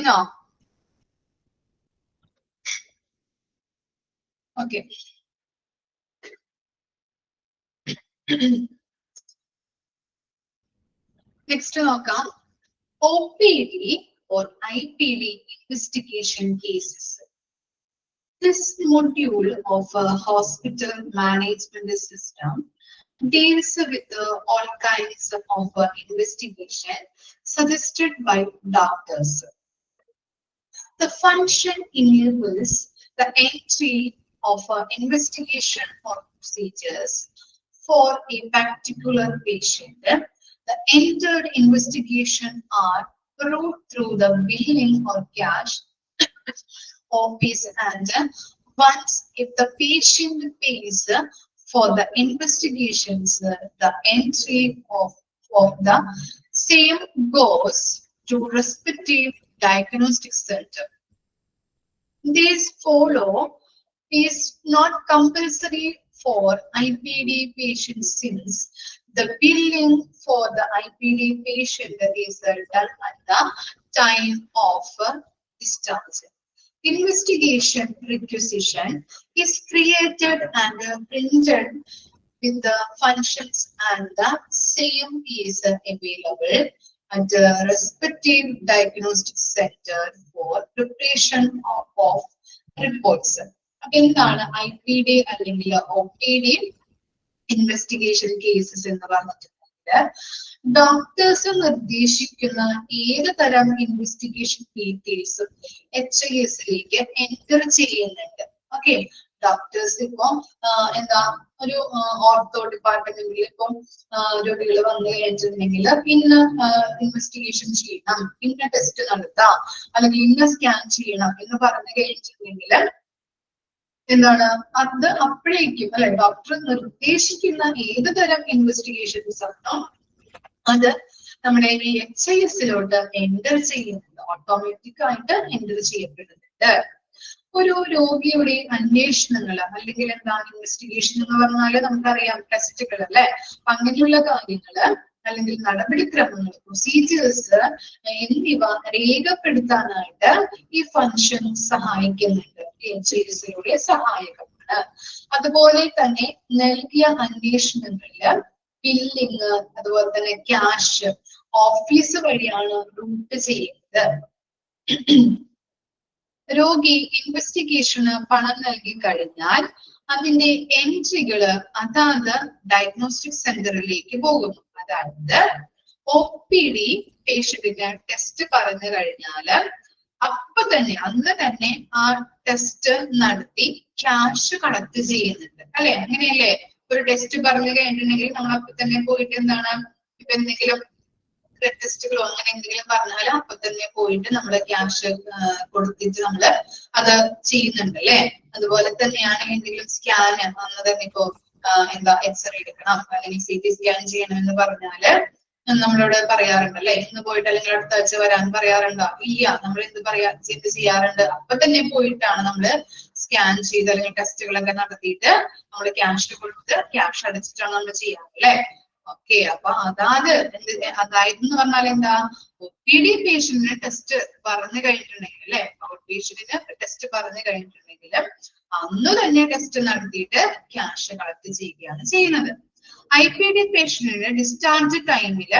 Now. Okay. Next നോക്കാം OPD or IPD investigation cases. This module of a hospital management system deals with all kinds of investigation suggested by doctors. The function enables the entry of investigation or procedures for a particular patient. The entered investigation are brought through the billing or cash office, and once if the patient pays for the investigations, the entry of the same goes to respective diagnostic center. This follow is not compulsory for IPD patients since the billing for the IPD patient is done at the time of discharge. Investigation requisition is created and printed with the functions, and the same is available at the respective diagnostic center for preparation of reports. എന്താണ് IPD അല്ലെങ്കിൽ OPD investigation cases എന്ന് പറഞ്ഞിട്ടുണ്ടെങ്കിൽ doctors നിർദ്ദേശിക്കുന്ന ഏത് തരം investigation ഡീറ്റെയിൽസും HISലേക്ക് enter ചെയ്യുന്നുണ്ട്. Okay, doctors ഇപ്പം എന്താ ഒരു ഓർത്തോ ഡിപ്പാർട്ട്മെന്റിൽ ഇപ്പം രോഗികൾ വന്നു കഴിഞ്ഞിട്ടുണ്ടെങ്കിൽ ഇന്ന ഇൻവെസ്റ്റിഗേഷൻ ചെയ്യണം, ഇന്ന ടെസ്റ്റ് നടത്താം, അല്ലെങ്കിൽ ഇന്ന സ്കാൻ ചെയ്യണം എന്ന് പറഞ്ഞു കഴിഞ്ഞിട്ടുണ്ടെങ്കിൽ എന്താണ് അത് അപ്പോഴേക്കും അല്ലെ ഡോക്ടർ നിർദ്ദേശിക്കുന്ന ഏത് തരം ഇൻവെസ്റ്റിഗേഷൻസ് ആണോ അത് നമ്മുടെ ഈ HISലോട്ട് എൻ്റർ ചെയ്യുന്നുണ്ട്, ഓട്ടോമാറ്റിക് ആയിട്ട് എൻ്റർ ചെയ്യപ്പെടുന്നുണ്ട്. ഒരു രോഗിയുടെ അന്വേഷണങ്ങൾ അല്ലെങ്കിൽ എന്താണ് ഇൻവെസ്റ്റിഗേഷൻ എന്ന് പറഞ്ഞാല് നമുക്കറിയാം ടെസ്റ്റുകൾ അല്ലെ, അങ്ങനെയുള്ള കാര്യങ്ങള് അല്ലെങ്കിൽ നടപടിക്രമങ്ങൾ, പ്രൊസീജിയേഴ്സ് എന്നിവ രേഖപ്പെടുത്താനായിട്ട് ഈ ഫംഗ്ഷൻ സഹായിക്കുന്നുണ്ട്, HISലൂടെ സഹായകമാണ്. അതുപോലെ തന്നെ നൽകിയ അന്വേഷണങ്ങളില് ബില്ലിങ് അതുപോലെ തന്നെ ക്യാഷ് ഓഫീസ് വഴിയാണ് റൂട്ട് ചെയ്യുന്നത്. രോഗി ഇൻവെസ്റ്റിഗേഷന് പണം നൽകി കഴിഞ്ഞാൽ അതിന്റെ എൻട്രികള് അതാത് ഡയഗ്നോസ്റ്റിക് സെന്ററിലേക്ക് പോകുന്നു. അതായത് OPD പേഷ്യന്റിന് ടെസ്റ്റ് പറഞ്ഞു കഴിഞ്ഞാല് അപ്പൊ തന്നെ അന്ന് തന്നെ ആ ടെസ്റ്റ് നടത്തി ക്യാഷ് കളക്ട് ചെയ്യുന്നുണ്ട് അല്ലെ, അങ്ങനെയല്ലേ? ഒരു ടെസ്റ്റ് പറഞ്ഞു കഴിഞ്ഞിട്ടുണ്ടെങ്കിൽ നമ്മൾ അപ്പൊ തന്നെ പോയിട്ട് എന്താണ് ഇപ്പൊ എന്തെങ്കിലും ബ്ലഡ് ടെസ്റ്റുകളോ അങ്ങനെ എന്തെങ്കിലും പറഞ്ഞാൽ അപ്പൊ തന്നെ പോയിട്ട് നമ്മള് ക്യാഷ് കൊടുത്തിട്ട് നമ്മള് അത് ചെയ്യുന്നുണ്ട് അല്ലെ. അതുപോലെ തന്നെയാണ് എന്തെങ്കിലും സ്കാൻ അന്ന് തന്നെ ഇപ്പോ എന്താ എക്സ്റേ എടുക്കണം അല്ലെങ്കിൽ CT സ്കാൻ ചെയ്യണം എന്ന് പറഞ്ഞാല് നമ്മളോട് പറയാറുണ്ട് അല്ലെ, ഇന്ന് പോയിട്ട് അല്ലെങ്കിൽ അടുത്ത ആഴ്ച വരാൻ പറയാറുണ്ടോ? ഇല്ല, നമ്മൾ എന്ത് ചെയ്യാറുണ്ട്, അപ്പൊ തന്നെ പോയിട്ടാണ് നമ്മള് സ്കാൻ ചെയ്ത് അല്ലെങ്കിൽ ടെസ്റ്റുകളൊക്കെ നടത്തിയിട്ട് നമ്മള് ക്യാഷ് കൊടുത്ത് ക്യാഷ് അടച്ചിട്ടാണ് നമ്മൾ ചെയ്യാറ് അല്ലെ. ഓക്കെ, അപ്പൊ അതായത് എന്ന് പറഞ്ഞാൽ എന്താ, OPD പേഷ്യന്റിന് ടെസ്റ്റ് പറഞ്ഞു കഴിഞ്ഞിട്ടുണ്ടെങ്കിൽ അല്ലെ, ഔട്ട് പേഷ്യന്റിന് ടെസ്റ്റ് പറഞ്ഞു കഴിഞ്ഞിട്ടുണ്ടെങ്കിൽ അന്ന് തന്നെ ടെസ്റ്റ് നടത്തിയിട്ട് ക്യാഷ് കളക്ട് ചെയ്യുകയാണ് ചെയ്യുന്നത്. IPD പേഷ്യന്റിന് ഡിസ്ചാർജ് ടൈമില്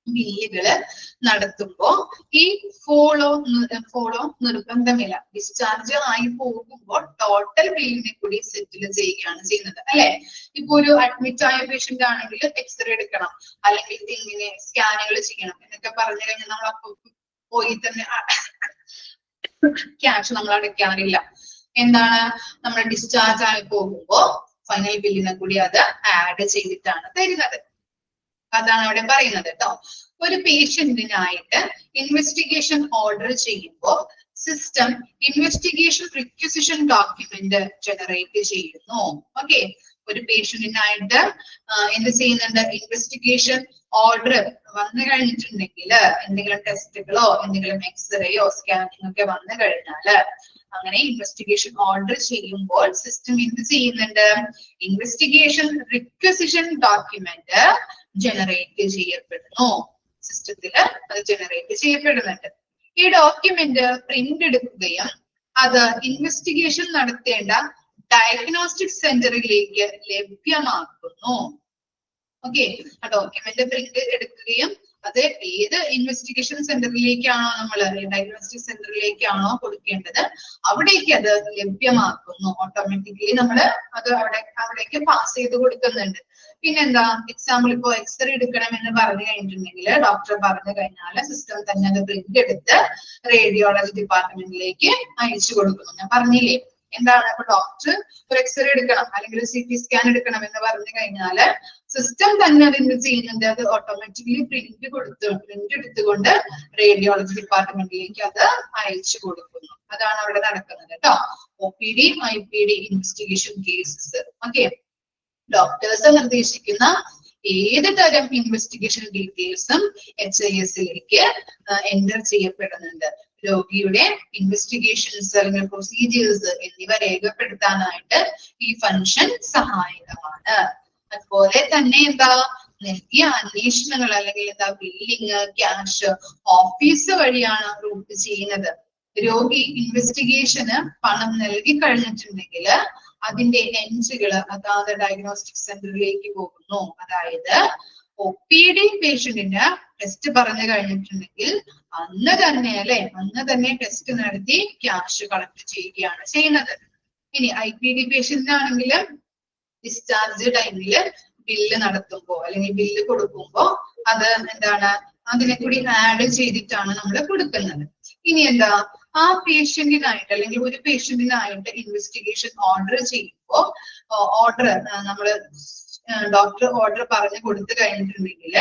ബില്ലുകള് നടത്തുമ്പോ ഈ ഫോളോ നിർബന്ധമില്ല. ഡിസ്ചാർജ് ആയി പോകുമ്പോൾ ടോട്ടൽ ബില്ലിനെ കൂടി സെറ്റിൽ ചെയ്യുകയാണ് ചെയ്യുന്നത് അല്ലെ. ഇപ്പൊ ഒരു അഡ്മിറ്റ് ആയ പേഷ്യന്റ് ആണെങ്കിൽ എക്സ്റേ എടുക്കണം അല്ലെങ്കിൽ ഇങ്ങനെ സ്കാനുകൾ ചെയ്യണം എന്നൊക്കെ പറഞ്ഞു കഴിഞ്ഞാൽ നമ്മൾ അപ്പൊ പോയി തന്നെ ക്യാഷ് നമ്മൾ അടയ്ക്കാറില്ല. എന്താണ്, നമ്മൾ ഡിസ്ചാർജ് ആയി പോകുമ്പോ ഫൈനൽ ബില്ലിനെ കൂടി അത് ആഡ് ചെയ്തിട്ടാണ് തരുന്നത്. അതാണ് അവിടെ പറയുന്നത് കേട്ടോ. ഒരു പേഷ്യന്റിനായിട്ട് ഇൻവെസ്റ്റിഗേഷൻ ഓർഡർ ചെയ്യുമ്പോൾ system investigation requisition document generate ചെയ്യുന്നു. ഓക്കെ, ഒരു പേഷ്യന്റിനായിട്ട് എന്ത് ചെയ്യുന്നുണ്ട്, ഇൻവെസ്റ്റിഗേഷൻ ഓർഡർ വന്നു കഴിഞ്ഞിട്ടുണ്ടെങ്കിൽ എന്തെങ്കിലും ടെസ്റ്റുകളോ എന്തെങ്കിലും എക്സ്റേയോ സ്കാനിങ് ഒക്കെ വന്നു കഴിഞ്ഞാല് അങ്ങനെ ഇൻവെസ്റ്റിഗേഷൻ ഓർഡർ ചെയ്യുമ്പോൾ സിസ്റ്റം എന്ത് ചെയ്യുന്നുണ്ട്, ഇൻവെസ്റ്റിഗേഷൻ റിക്വസിഷൻ ഡോക്യുമെന്റ് ജനറേറ്റ് ചെയ്യപ്പെടുന്നു. സിസ്റ്റത്തില് അത് ജനറേറ്റ് ചെയ്യപ്പെടുന്നുണ്ട്. ഈ ഡോക്യുമെന്റ് പ്രിന്റ് എടുക്കുകയും അത് ഇൻവെസ്റ്റിഗേഷൻ നടത്തേണ്ട ഡയഗ്നോസ്റ്റിക് സെന്ററിലേക്ക് ലഭ്യമാക്കുന്നു. ഓക്കെ, ആ ഡോക്യുമെന്റ് പ്രിന്റ് എടുക്കുകയും അത് ഏത് ഇൻവെസ്റ്റിഗേഷൻ സെന്ററിലേക്കാണോ നമ്മൾ ഡയഗ്നോസ്റ്റിക് സെന്ററിലേക്കാണോ കൊടുക്കേണ്ടത് അവിടേക്ക് അത് ലഭ്യമാക്കുന്നു. ഓട്ടോമാറ്റിക്കലി നമ്മൾ അത് അവിടേക്ക് പാസ് ചെയ്ത് കൊടുക്കുന്നുണ്ട്. പിന്നെന്താ, എക്സാമ്പിൾ ഇപ്പോ എക്സ്റേ എടുക്കണം എന്ന് പറഞ്ഞു കഴിഞ്ഞിട്ടുണ്ടെങ്കിൽ ഡോക്ടർ പറഞ്ഞു കഴിഞ്ഞാൽ സിസ്റ്റം തന്നെ അത് പ്രിന്റ് എടുത്ത് റേഡിയോളജി ഡിപ്പാർട്ട്മെന്റിലേക്ക് അയച്ചു കൊടുക്കുന്നു. ഞാൻ പറഞ്ഞില്ലേ എന്താണ്, ഇപ്പൊ ഡോക്ടർ ഒരു എക്സ്റേ എടുക്കണം അല്ലെങ്കിൽ CT സ്കാൻ എടുക്കണം എന്ന് പറഞ്ഞു കഴിഞ്ഞാല് സിസ്റ്റം തന്നെ അത് എന്ത് ചെയ്യുന്നുണ്ട്, അത് ഓട്ടോമാറ്റിക്കലി പ്രിന്റ് എടുത്തുകൊണ്ട് റേഡിയോളജി ഡിപ്പാർട്ട്മെന്റിലേക്ക് അത് അയച്ചു കൊടുക്കുന്നു. അതാണ് അവിടെ നടക്കുന്നത് കേട്ടോ. OPD IPD investigation cases. Okay, doctors നിർദ്ദേശിക്കുന്ന ഏത് തരം ഇൻവെസ്റ്റിഗേഷൻ ഡീറ്റെയിൽസും HIS-ലേക്ക് എൻ്റർ ചെയ്യപ്പെടുന്നുണ്ട്. രോഗിയുടെ ഇൻവെസ്റ്റിഗേഷൻസ് അല്ലെങ്കിൽ പ്രൊസീജിയേഴ്സ് എന്നിവ രേഖപ്പെടുത്താനായിട്ട് ഈ ഫംഗ്ഷൻ സഹായകമാണ്. അതുപോലെ തന്നെ എന്താ, നൽകിയ അന്വേഷണങ്ങൾ അല്ലെങ്കിൽ എന്താ ബില്ലിങ് ക്യാഷ് ഓഫീസ് വഴിയാണ് റൂട്ട് ചെയ്യുന്നത്. രോഗി ഇൻവെസ്റ്റിഗേഷന് പണം നൽകി കഴിഞ്ഞിട്ടുണ്ടെങ്കിൽ അതിന്റെ എൻട്രികൾ അതാത് ഡയഗ്നോസ്റ്റിക് സെന്ററിലേക്ക് പോകുന്നു. അതായത് OPD പേഷ്യന്റിന് ടെസ്റ്റ് പറഞ്ഞു കഴിഞ്ഞിട്ടുണ്ടെങ്കിൽ അന്ന് തന്നെ ടെസ്റ്റ് നടത്തി ക്യാഷ് കളക്ട് ചെയ്യുകയാണ് ചെയ്യുന്നത്. ഇനി IPD പേഷ്യന്റിനാണെങ്കിൽ ഡിസ്ചാർജ് ടൈമില് ബില്ല് നടത്തുമ്പോ അല്ലെങ്കിൽ ബില്ല് കൊടുക്കുമ്പോ അത് എന്താണ്, അതിനെ കൂടി ആഡ് ചെയ്തിട്ടാണ് നമ്മൾ കൊടുക്കുന്നത്. ഇനി എന്താ, ആ പേഷ്യന്റിനായിട്ട് അല്ലെങ്കിൽ ഒരു പേഷ്യന്റിനായിട്ട് ഇൻവെസ്റ്റിഗേഷൻ ഓർഡർ ചെയ്യുമ്പോ നമ്മള് ഡോക്ടർ ഓർഡർ പറഞ്ഞു കൊടുത്തു കഴിഞ്ഞിട്ടുണ്ടെങ്കിൽ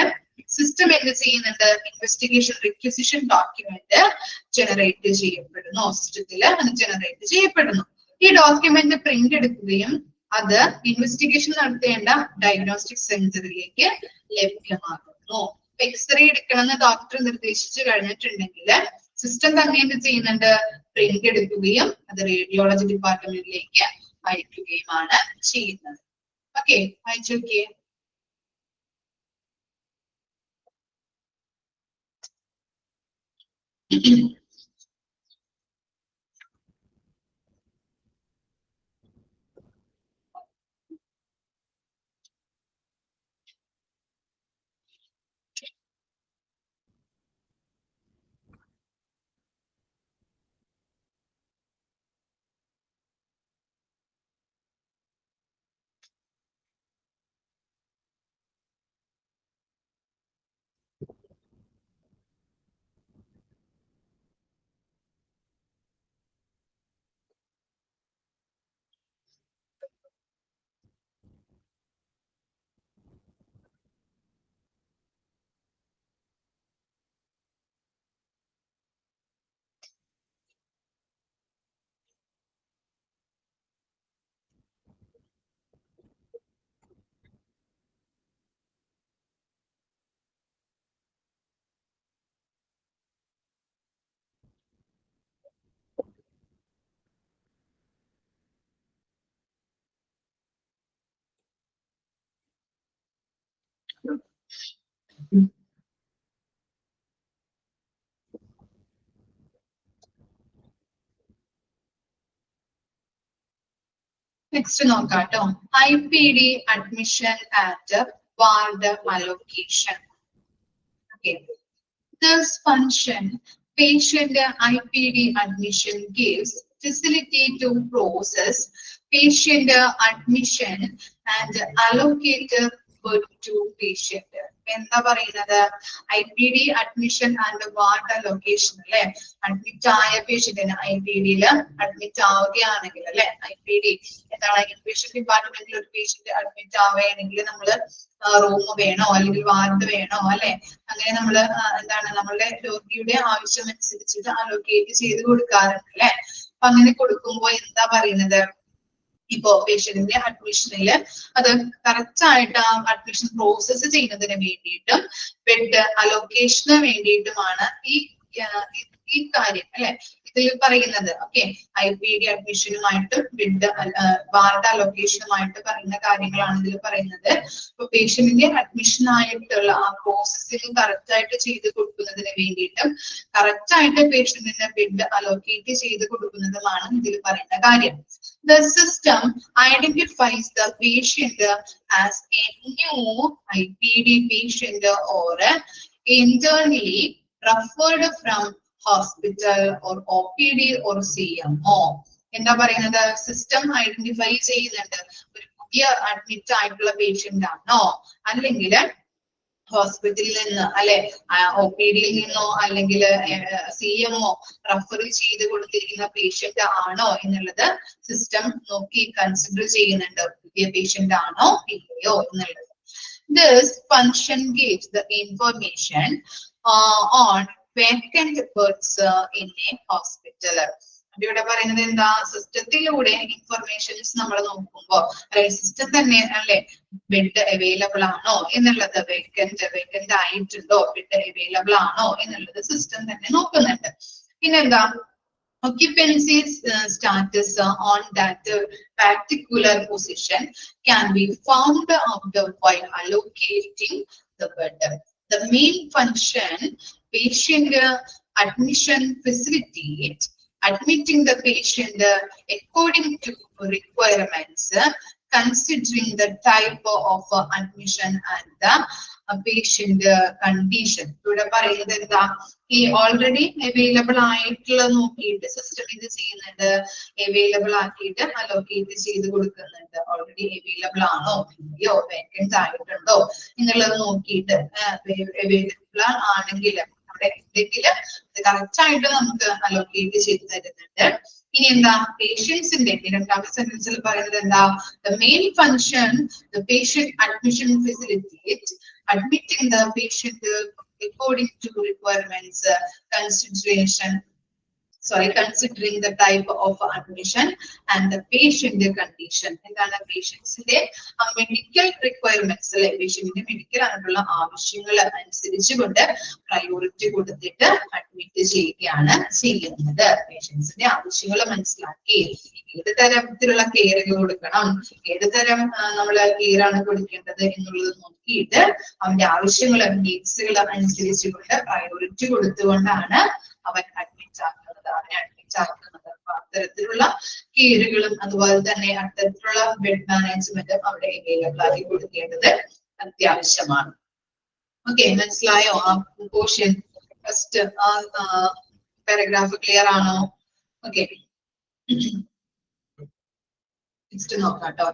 സിസ്റ്റം എന്ത് ചെയ്യുന്നുണ്ട്, ഇൻവെസ്റ്റിഗേഷൻ റിക്വസിഷൻ ഡോക്യുമെന്റ് ജനറേറ്റ് ചെയ്യപ്പെടുന്നു. സിസ്റ്റത്തിൽ അത് ജനറേറ്റ് ചെയ്യപ്പെടുന്നു. ഈ ഡോക്യുമെന്റ് പ്രിന്റ് എടുക്കുകയും അത് ഇൻവെസ്റ്റിഗേഷൻ നടത്തേണ്ട ഡയഗ്നോസ്റ്റിക് സെന്ററിലേക്ക് ലഭ്യമാകുന്നു. എക്സ്റേ എടുക്കണമെന്ന് ഡോക്ടർ നിർദ്ദേശിച്ചു കഴിഞ്ഞിട്ടുണ്ടെങ്കിൽ സിസ്റ്റം തന്നെ എന്ത് ചെയ്യുന്നുണ്ട്, പ്രിന്റ് എടുക്കുകയും അത് റേഡിയോളജി ഡിപ്പാർട്ട്മെന്റിലേക്ക് അയക്കുകയുമാണ് ചെയ്യുന്നത്. ഓക്കെ, അയച്ചു നോക്കിയേ. നെക്സ്റ്റ് നോക്കാം കേട്ടോ. IPD admission and ward allocation. Okay. This function, patient IPD admission gives facility to process patient admission and allocate bed to patient. എന്താ പറയുന്നത്, IPD admission and ward allocation അല്ലെ. അഡ്മിറ്റ് ആയ പേഷ്യന്റിന് IPD-യിൽ admit ആവുകയാണെങ്കിൽ അല്ലെ, IPD എന്താണ്, inpatient ഡിപ്പാർട്ട്മെന്റിൽ ഒരു patient admit ആവുകയാണെങ്കിൽ നമ്മള് റൂം വേണോ അല്ലെങ്കിൽ വാർഡ് വേണോ അല്ലെ, അങ്ങനെ നമ്മള് എന്താണ് നമ്മളുടെ രോഗിയുടെ ആവശ്യം അനുസരിച്ചിട്ട് അലോക്കേറ്റ് ചെയ്ത് കൊടുക്കാറുണ്ട് അല്ലെ. അപ്പൊ അങ്ങനെ കൊടുക്കുമ്പോ എന്താ പറയുന്നത്, ഇപ്പോ പേഷ്യന്റിന്റെ അഡ്മിഷനില് അത് കറക്റ്റ് ആയിട്ട് ആ അഡ്മിഷൻ പ്രോസസ്സ് ചെയ്യുന്നതിന് വേണ്ടിയിട്ടും ബെഡ് അലോക്കേഷന് വേണ്ടിയിട്ടുമാണ് ഈ കാര്യം അല്ലെ ഇതിൽ പറയുന്നത്. ഓക്കെ, IPD അഡ്മിഷനുമായിട്ട് ബെഡ് വാർഡ് അലൊക്കേഷനുമായിട്ട് പറയുന്ന കാര്യങ്ങളാണ് ഇതിൽ പറയുന്നത്. അപ്പൊ പേഷ്യന്റിന്റെ അഡ്മിഷൻ ആയിട്ടുള്ള ആ പ്രോസസ്സിംഗ് കറക്റ്റ് ആയിട്ട് ചെയ്ത് കൊടുക്കുന്നതിന് വേണ്ടിയിട്ടും കറക്റ്റ് ആയിട്ട് പേഷ്യന്റിന് ബെഡ് അലോക്കേറ്റ് ചെയ്ത് കൊടുക്കുന്നതുമാണ് ഇതിൽ പറയുന്ന കാര്യം. The system identifies the patient as a new IPD patient or internally referred from hospital or OPD or CMO. എന്താ പറയുന്നത്? സിസ്റ്റം ഐഡന്റിഫൈ ചെയ്യുന്നുണ്ട് ഒരു പുതിയ അഡ്മിറ്റ് ആയിട്ടുള്ള പേഷ്യന്റ് ആണോ, അല്ലെങ്കിൽ ഹോസ്പിറ്റലിൽ നിന്ന് അല്ലെ OPD നിന്നോ അല്ലെങ്കിൽ CMO റെഫർ ചെയ്ത് കൊടുത്തിരിക്കുന്ന പേഷ്യന്റ് ആണോ എന്നുള്ളത് സിസ്റ്റം നോക്കി കൺസിഡർ ചെയ്യുന്നുണ്ട്. പുതിയ പേഷ്യന്റ് ആണോ ഇല്ലയോ എന്നുള്ളത്. This function gives the information on vacant berths in a hospital. ഇവിടെ പറയുന്നത് എന്താ? സിസ്റ്റത്തിലൂടെ ഇൻഫർമേഷൻസ് നമ്മൾ നോക്കുമ്പോ സിസ്റ്റം തന്നെ അല്ലെ ബെഡ് അവൈലബിൾ ആണോ എന്നുള്ളത്, വേക്കന്റ് ആയിട്ടുണ്ടോ, ബെഡ് അവൈലബിൾ ആണോ എന്നുള്ളത് സിസ്റ്റം തന്നെ നോക്കുന്നുണ്ട്. പിന്നെന്താ? Occupancy status on that particular position can be found out while allocating the bed. The main function, patient admission facilitate admitting the patient according to requirements, considering the type of admission and the patient condition. ഇവിടെ പറയുന്നത് എന്താ? ഈ already available ആയിട്ടുള്ള നോക്കിയിട്ട് system ഇത് ചെയ്യുന്നുണ്ട്, available ആക്കിയിട്ട് allocate ചെയ്ത് കൊടുക്കുന്നുണ്ട്. ഓൾറെഡി അവൈലബിൾ ആണോ ഇല്ലയോ, വേക്കൻസ് ആയിട്ടുണ്ടോ എന്നുള്ളത് നോക്കിയിട്ട് അവൈലബിൾ ആണെങ്കിൽ അവിടെ ഉണ്ടെങ്കിൽ കറക്റ്റ് ആയിട്ട് നമുക്ക് അലോക്കേറ്റ് ചെയ്ത് തരുന്നുണ്ട്. ഇനി എന്താ? പേഷ്യൻസിന്റെ രണ്ടാമത്തെ സെന്റൻസിൽ പറയുന്നത് എന്താ? The main function, the patient admission facilitate admitting the patient according to requirements, considering the type of admission and the patient condition. എന്താണ്? പേഷ്യൻസിന്റെ മെഡിക്കൽ റിക്വയർമെന്റ്സ് അല്ലെ, പേഷ്യന്റിന്റെ മെഡിക്കൽ ആയിട്ടുള്ള ആവശ്യങ്ങൾ അനുസരിച്ചുകൊണ്ട് പ്രയോറിറ്റി കൊടുത്തിട്ട് അഡ്മിറ്റ് ചെയ്യുകയാണ് ചെയ്യുന്നത്. പേഷ്യൻസിന്റെ ആവശ്യങ്ങൾ മനസ്സിലാക്കി ഏത് തരത്തിലുള്ള കെയറുകൾ കൊടുക്കണം, ഏത് തരം നമ്മൾ കെയർ ആണ് കൊടുക്കേണ്ടത് എന്നുള്ളത് നോക്കിയിട്ട് അവന്റെ ആവശ്യങ്ങൾ നീഡ്സുകൾ അനുസരിച്ചുകൊണ്ട് പ്രയോറിറ്റി കൊടുത്തുകൊണ്ടാണ് അവൻ അഡ്മിറ്റ് ആക്കുന്നത്, അവനെ അഡ്മിറ്റ് ആക്കുന്നത്. അപ്പൊ അത്തരത്തിലുള്ള കെയറുകളും അതുപോലെ തന്നെ അത്തരത്തിലുള്ള ബെഡ് മാനേജ്മെന്റും അവിടെ അവൈലബിൾ ആക്കി കൊടുക്കേണ്ടത് അത്യാവശ്യമാണ്. ഓക്കെ, മനസ്സിലായോ? ആ പോർഷൻ ഫസ്റ്റ് പാരഗ്രാഫ് ക്ലിയർ ആണോ? ഓക്കെ, നെക്സ്റ്റ് നോക്കാട്ടോ.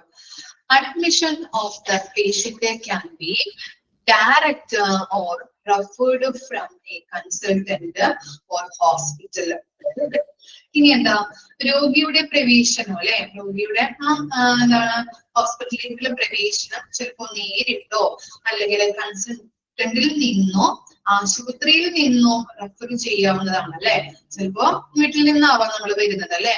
Admission of the patient can be direct or referred from a consultant or hospital. ഇനി എന്താ? രോഗിയുടെ പ്രവേശനം അല്ലെ, രോഗിയുടെ എന്താണ് ഹോസ്പിറ്റലിലേക്കുള്ള പ്രവേശനം ചിലപ്പോ നേരിട്ടോ അല്ലെങ്കിൽ കൺസൾട്ടന്റിൽ നിന്നോ ആശുപത്രിയിൽ നിന്നോ റെഫർ ചെയ്യാവുന്നതാണ് അല്ലെ. ചിലപ്പോ വീട്ടിൽ നിന്നാവാം നമ്മൾ വരുന്നത് അല്ലെ,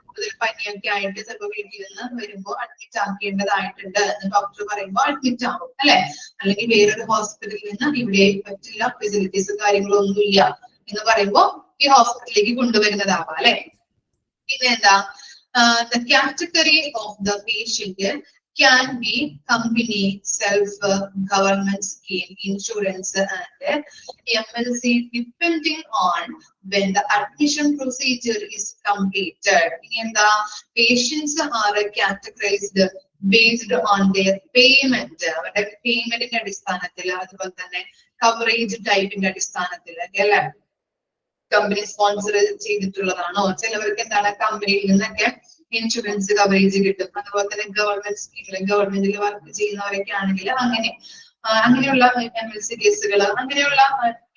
കൂടുതൽ പനിയൊക്കെ ആയിട്ട് ചിലപ്പോൾ വീട്ടിൽ നിന്ന് വരുമ്പോൾ അഡ്മിറ്റ് ആക്കേണ്ടതായിട്ടുണ്ട് എന്ന് ഡോക്ടർ പറയുമ്പോൾ അഡ്മിറ്റ് ആവും അല്ലെ. അല്ലെങ്കിൽ വേറൊരു ഹോസ്പിറ്റലിൽ നിന്ന് ഇവിടെ പറ്റില്ല, ഫെസിലിറ്റീസ് കാര്യങ്ങളൊന്നും ഇല്ല എന്ന് പറയുമ്പോൾ ഈ ഹോസ്പിറ്റലിലേക്ക് കൊണ്ടുവരുന്നതാവാം അല്ലെ. പിന്നെ എന്താ? The category of the patient can be company, self-government scheme, insurance and MLC depending on when the admission procedure is completed. ഇനി എന്താ? Patients are categorized based on their payment, അവരുടെ പേയ്മെന്റിന്റെ അടിസ്ഥാനത്തിൽ, അതുപോലെ തന്നെ കവറേജ് ടൈപ്പിന്റെ അടിസ്ഥാനത്തിൽ അല്ലെ. കമ്പനി സ്പോൺസർ ചെയ്തിട്ടുള്ളതാണോ? ചിലവർക്ക് എന്താണ് കമ്പനിയിൽ നിന്നൊക്കെ ഇൻഷുറൻസ് കവറേജ് കിട്ടും. അതുപോലെ തന്നെ ഗവൺമെന്റ് സ്കീമിൽ ഗവൺമെന്റിൽ വർക്ക് ചെയ്യുന്നവരൊക്കെ ആണെങ്കിൽ അങ്ങനെയുള്ള MLC കേസുകൾ അങ്ങനെയുള്ള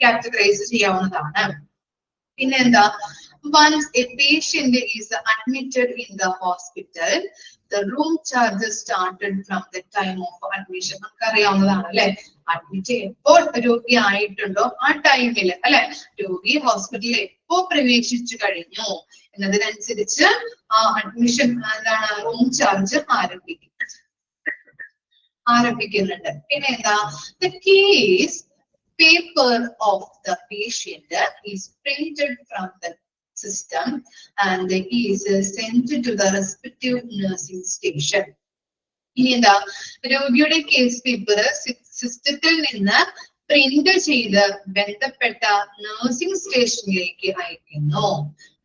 കാറ്റഗറൈസ് ചെയ്യാവുന്നതാണ്. പിന്നെ എന്താ? Once a patient is admitted in the hospital, the room charges started from the time of admission. നമുക്കറിയാവുന്നതാണ് അല്ലെ, അഡ്മിറ്റ് എപ്പോൾ രോഗി ആയിട്ടുണ്ടോ ആ ടൈമിൽ അല്ലെ, രോഗി ഹോസ്പിറ്റലിൽ എപ്പോ പ്രവേശിച്ചു കഴിഞ്ഞു എന്നതിനനുസരിച്ച് ആ അഡ്മിഷൻ എന്താണ് റൂം ചാർജ് ആരംഭിക്കുന്നുണ്ട്. പിന്നെ എന്താ? The case paper of the patient is printed from the system and is sent to the respective nursing station. ഇനി എന്താ രോഗിയുടെ കേസ് പേപ്പർ സിസ്റ്റത്തിൽ നിന്ന് പ്രിന്റ് ചെയ്ത് ബന്ധപ്പെട്ട നഴ്സിംഗ് സ്റ്റേഷനിലേക്ക് അയക്കുന്നു.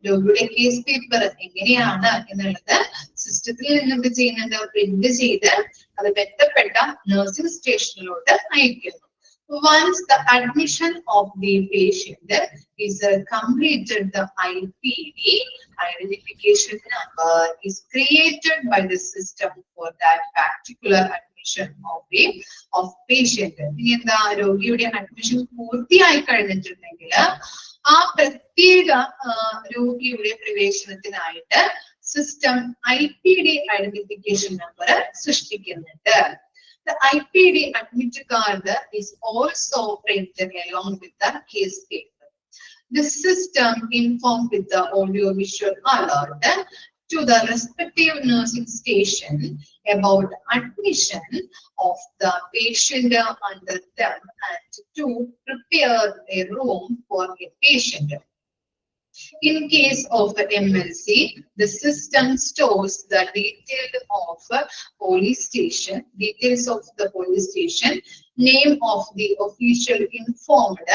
രോഗിയുടെ കേസ് പേപ്പർ എങ്ങനെയാണ് എന്നുള്ളത് സിസ്റ്റത്തിൽ നിന്ന് എന്ത് ചെയ്യുന്നുണ്ട്, പ്രിന്റ് ചെയ്ത് അത് ബന്ധപ്പെട്ട നഴ്സിംഗ് സ്റ്റേഷനിലോട്ട് അയക്കുന്നു. Once the admission of the patient is completed, the IPD, identification number, is created by the system for that particular admission of patient. ഇനി എന്താ രോഗിയുടെ അഡ്മിഷൻ പൂർത്തിയായി കഴിഞ്ഞിട്ടുണ്ടെങ്കിൽ ആ പ്രത്യേക രോഗിയുടെ പ്രവേശനത്തിനായിട്ട് സിസ്റ്റം IPD ഐഡന്റിഫിക്കേഷൻ നമ്പർ സൃഷ്ടിക്കുന്നുണ്ട്. The IPD admit card is also printed along with the case paper. The system informed with the audio-visual alert to the respective nursing station about admission of the patient under them and to prepare a room for a patient. In case of MLC, the system stores the details of the police station, name of the official informed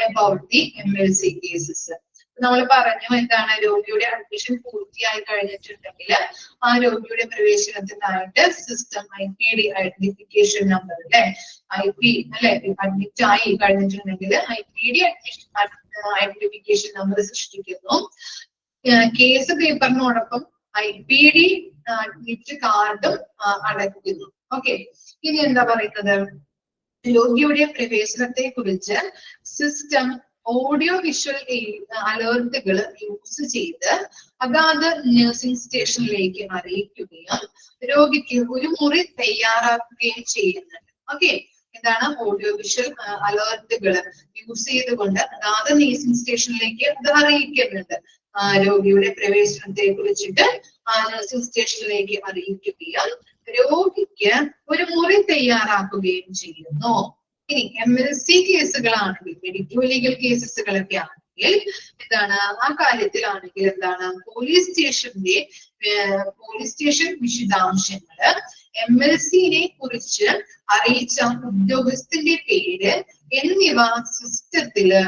about the MLC cases. നമ്മൾ പറഞ്ഞു എന്താണ്, രോഗിയുടെ admission പൂർത്തിയായി കഴിഞ്ഞിട്ടുണ്ടെങ്കിൽ ആ രോഗിയുടെ പ്രവേശനത്തിനായിട്ട് system IPD identification number അല്ലെ admit ആയി കഴിഞ്ഞിട്ടുണ്ടെങ്കിൽ IPD ഐഡന്റിഫിക്കേഷൻ നമ്പർ സൃഷ്ടിക്കുന്നു. കേസ് പേപ്പറിനോടൊപ്പം IPD അഡ്മിറ്റ് കാർഡും അടയ്ക്കുന്നു. ഓക്കെ, ഇനി എന്താ പറയുന്നത്, രോഗിയുടെ പ്രവേശനത്തെ കുറിച്ച് സിസ്റ്റം ഓഡിയോ വിഷ്വൽ അലേർട്ടുകൾ യൂസ് ചെയ്ത് അതാത് നഴ്സിംഗ് സ്റ്റേഷനിലേക്ക് അറിയിക്കുകയും രോഗിക്ക് ഒരു മുറി തയ്യാറാക്കുകയും ചെയ്യുന്നുണ്ട്. ഓക്കെ, എന്താണ് ഓഡിയോ വിഷ്വൽ അലേർട്ടുകൾ യൂസ് ചെയ്തുകൊണ്ട് അതാത് നഴ്സിംഗ് സ്റ്റേഷനിലേക്ക് അത് അറിയിക്കുന്നുണ്ട്. രോഗിയുടെ പ്രവേശനത്തെ കുറിച്ചിട്ട് ആ നഴ്സിംഗ് സ്റ്റേഷനിലേക്ക് അറിയിക്കുകയും രോഗിക്ക് ഒരു മുറി തയ്യാറാക്കുകയും ചെയ്യുന്നു. ഇനി MLC കേസുകളാണെങ്കിൽ, മെഡിക്കൽ ലീഗൽ കേസസുകളൊക്കെ ആണെങ്കിൽ എന്താണ്, ആ കാര്യത്തിലാണെങ്കിൽ എന്താണ്, പോലീസ് സ്റ്റേഷൻ വിശദാംശങ്ങള് MLC-നെ കുറിച്ച് അറിയിച്ച ഉദ്യോഗസ്ഥന്റെ പേര് എന്നിവ സിസ്റ്റത്തില്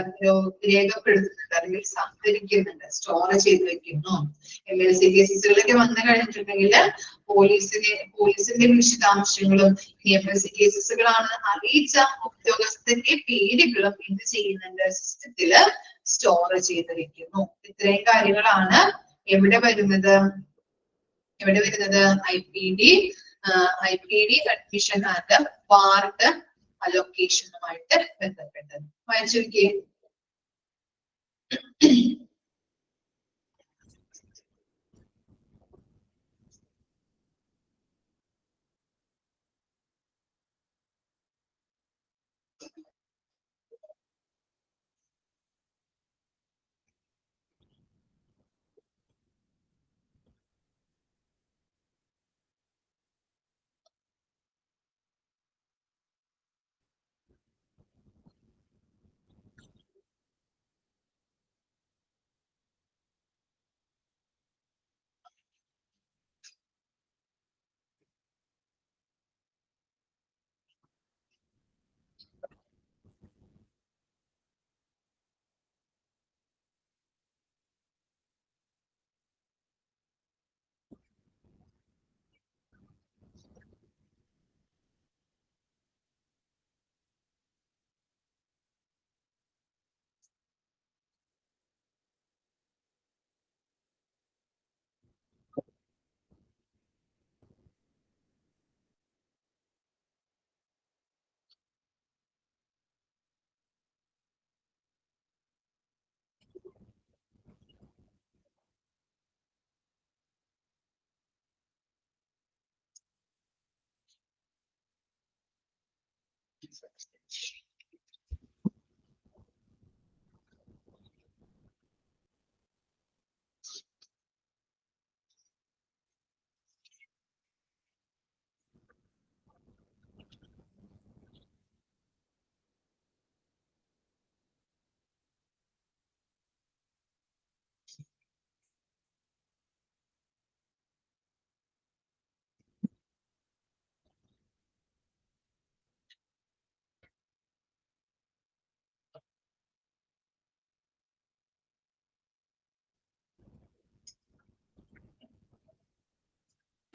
രേഖപ്പെടുത്തുന്നുണ്ട്, അല്ലെങ്കിൽ സംഭരിക്കുന്നുണ്ട്, സ്റ്റോർ ചെയ്ത് വെക്കുന്നു. MLC കേസുകളൊക്കെ വന്നു കഴിഞ്ഞിട്ടുണ്ടെങ്കിൽ പോലീസിന്റെ വിശദാംശങ്ങളും MLC കേസുകളാണ് അറിയിച്ച ഉദ്യോഗസ്ഥന്റെ പേരുകളും എന്ത് ചെയ്യുന്നുണ്ട്, സിസ്റ്റത്തില് സ്റ്റോർ ചെയ്ത് വെക്കുന്നു. ഇത്രയും കാര്യങ്ങളാണ് എവിടെ വരുന്നത് IPD അഡ്മിഷൻ ആൻഡ് വാർഡ് അലൊക്കേഷനുമായിട്ട് ബന്ധപ്പെട്ടത്. വായിച്ചു നോക്കിയേ.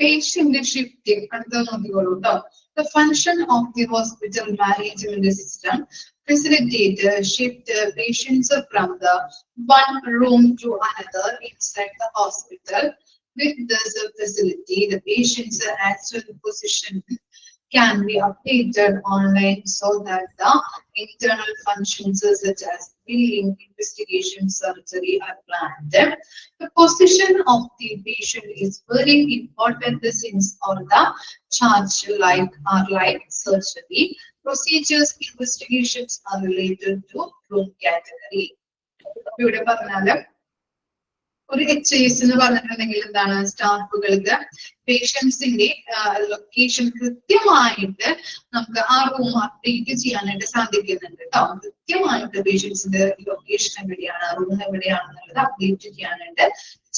patient shifting. The function of the hospital management system facilitate shift patients from the one room to another inside the hospital. With this facility, the patient's actual position can be updated online so that the internal functions such as billing, investigation, surgery are planned. The position of the patient is very important since all the charge like surgery, procedures, investigations are related to room category. ഇവിടെ പറഞ്ഞാല് ഒരു HIS എന്ന് പറഞ്ഞിട്ടുണ്ടെങ്കിൽ എന്താണ് സ്റ്റാഫുകൾക്ക് പേഷ്യൻസിന്റെ location കൃത്യമായിട്ട് നമുക്ക് ആ room update ചെയ്യാനായിട്ട് സാധിക്കുന്നുണ്ട് കേട്ടോ. കൃത്യമായിട്ട് പേഷ്യൻസിന്റെ ലൊക്കേഷൻ എവിടെയാണ്, റൂം എവിടെയാണെന്നുള്ളത് അപ്ഡേറ്റ് ചെയ്യാനായിട്ട്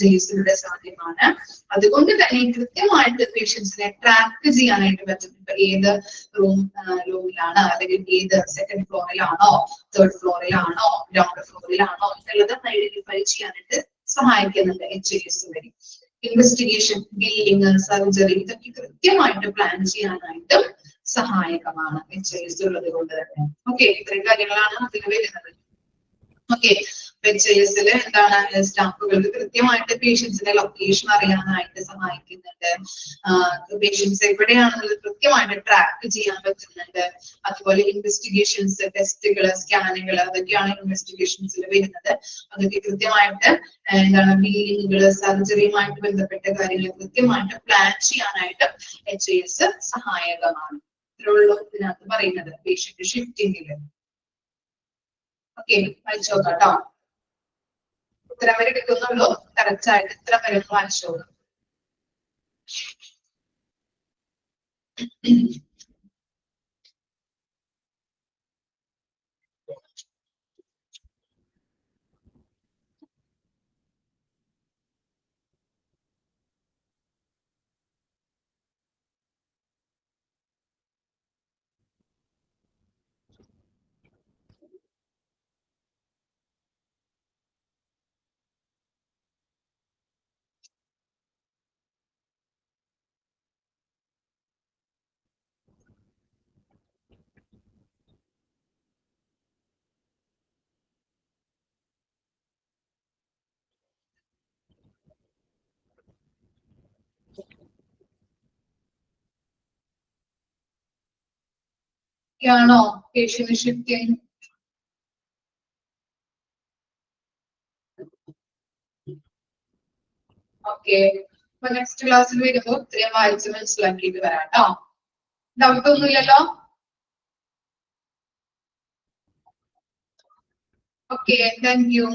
HIS സാധ്യമാണ്. അതുകൊണ്ട് തന്നെ കൃത്യമായിട്ട് പേഷ്യൻസിനെ ട്രാക്ക് ചെയ്യാനായിട്ട് പറ്റും. ഇപ്പൊ ഏത് റൂമിലാണ്, അല്ലെങ്കിൽ ഏത് സെക്കൻഡ് ഫ്ലോറിലാണോ, തേർഡ് ഫ്ലോറിലാണോ, ഗ്രൗണ്ട് ഫ്ലോറിലാണോ എന്നുള്ളത് ഐഡന്റിഫൈ ചെയ്യാനായിട്ട് സഹായിക്കുന്നുണ്ട് HIS വഴി. ഇൻവെസ്റ്റിഗേഷൻ, ബില്ലിംഗ്, സർജറി ഇതൊക്കെ കൃത്യമായിട്ട് പ്ലാൻ ചെയ്യാനായിട്ടും സഹായകമാണ് HIS ഉള്ളത് കൊണ്ട് തന്നെ. ഓക്കെ, ഇത്രയും കാര്യങ്ങളാണ് അതിൽ വരുന്നത്. ഓക്കെ, HIS എന്താണ് സ്റ്റാഫുകൾക്ക് കൃത്യമായിട്ട് പേഷ്യൻസിന്റെ ലൊക്കേഷൻ അറിയാനായിട്ട് സഹായിക്കുന്നുണ്ട്. പേഷ്യൻസ് എവിടെയാണെന്നുള്ളത് കൃത്യമായിട്ട് ട്രാക്ക് ചെയ്യാൻ പറ്റുന്നുണ്ട്. അതുപോലെ ഇൻവെസ്റ്റിഗേഷൻസ്, ടെസ്റ്റുകൾ, സ്കാനുകൾ അതൊക്കെയാണ് ഇൻവെസ്റ്റിഗേഷൻസിൽ വരുന്നത്. അതൊക്കെ കൃത്യമായിട്ട് എന്താണ് ബില്ലിങ്ങുകൾ, സർജറിയുമായിട്ട് ബന്ധപ്പെട്ട കാര്യങ്ങൾ കൃത്യമായിട്ട് പ്ലാൻ ചെയ്യാനായിട്ട് HIS സഹായകമാണ്. ഇത്രയുള്ളൂ ഇതിനകത്ത് പറയുന്നത് പേഷ്യന്റ് ഷിഫ്റ്റിംഗില്. ഓക്കെ, വായിച്ചോക്കാം കേട്ടോ. ഉത്തരം വരെ കിട്ടുന്നുള്ളൂ. കറക്റ്റ് ആയിട്ട് ഇത്ര വരെ വായിച്ചോളൂ. ാണോ പേഷ്യന്റ് ഷിഫ്റ്റിംഗ്? ഓക്കെ, അപ്പൊ നെക്സ്റ്റ് ക്ലാസ്സിൽ വരുമ്പോ ഇത്രയും വായിച്ച് മനസ്സിലാക്കിയിട്ട് വരാം കേട്ടോ. ഡൗട്ട് ഒന്നുമില്ലല്ലോ? Okay, thank you.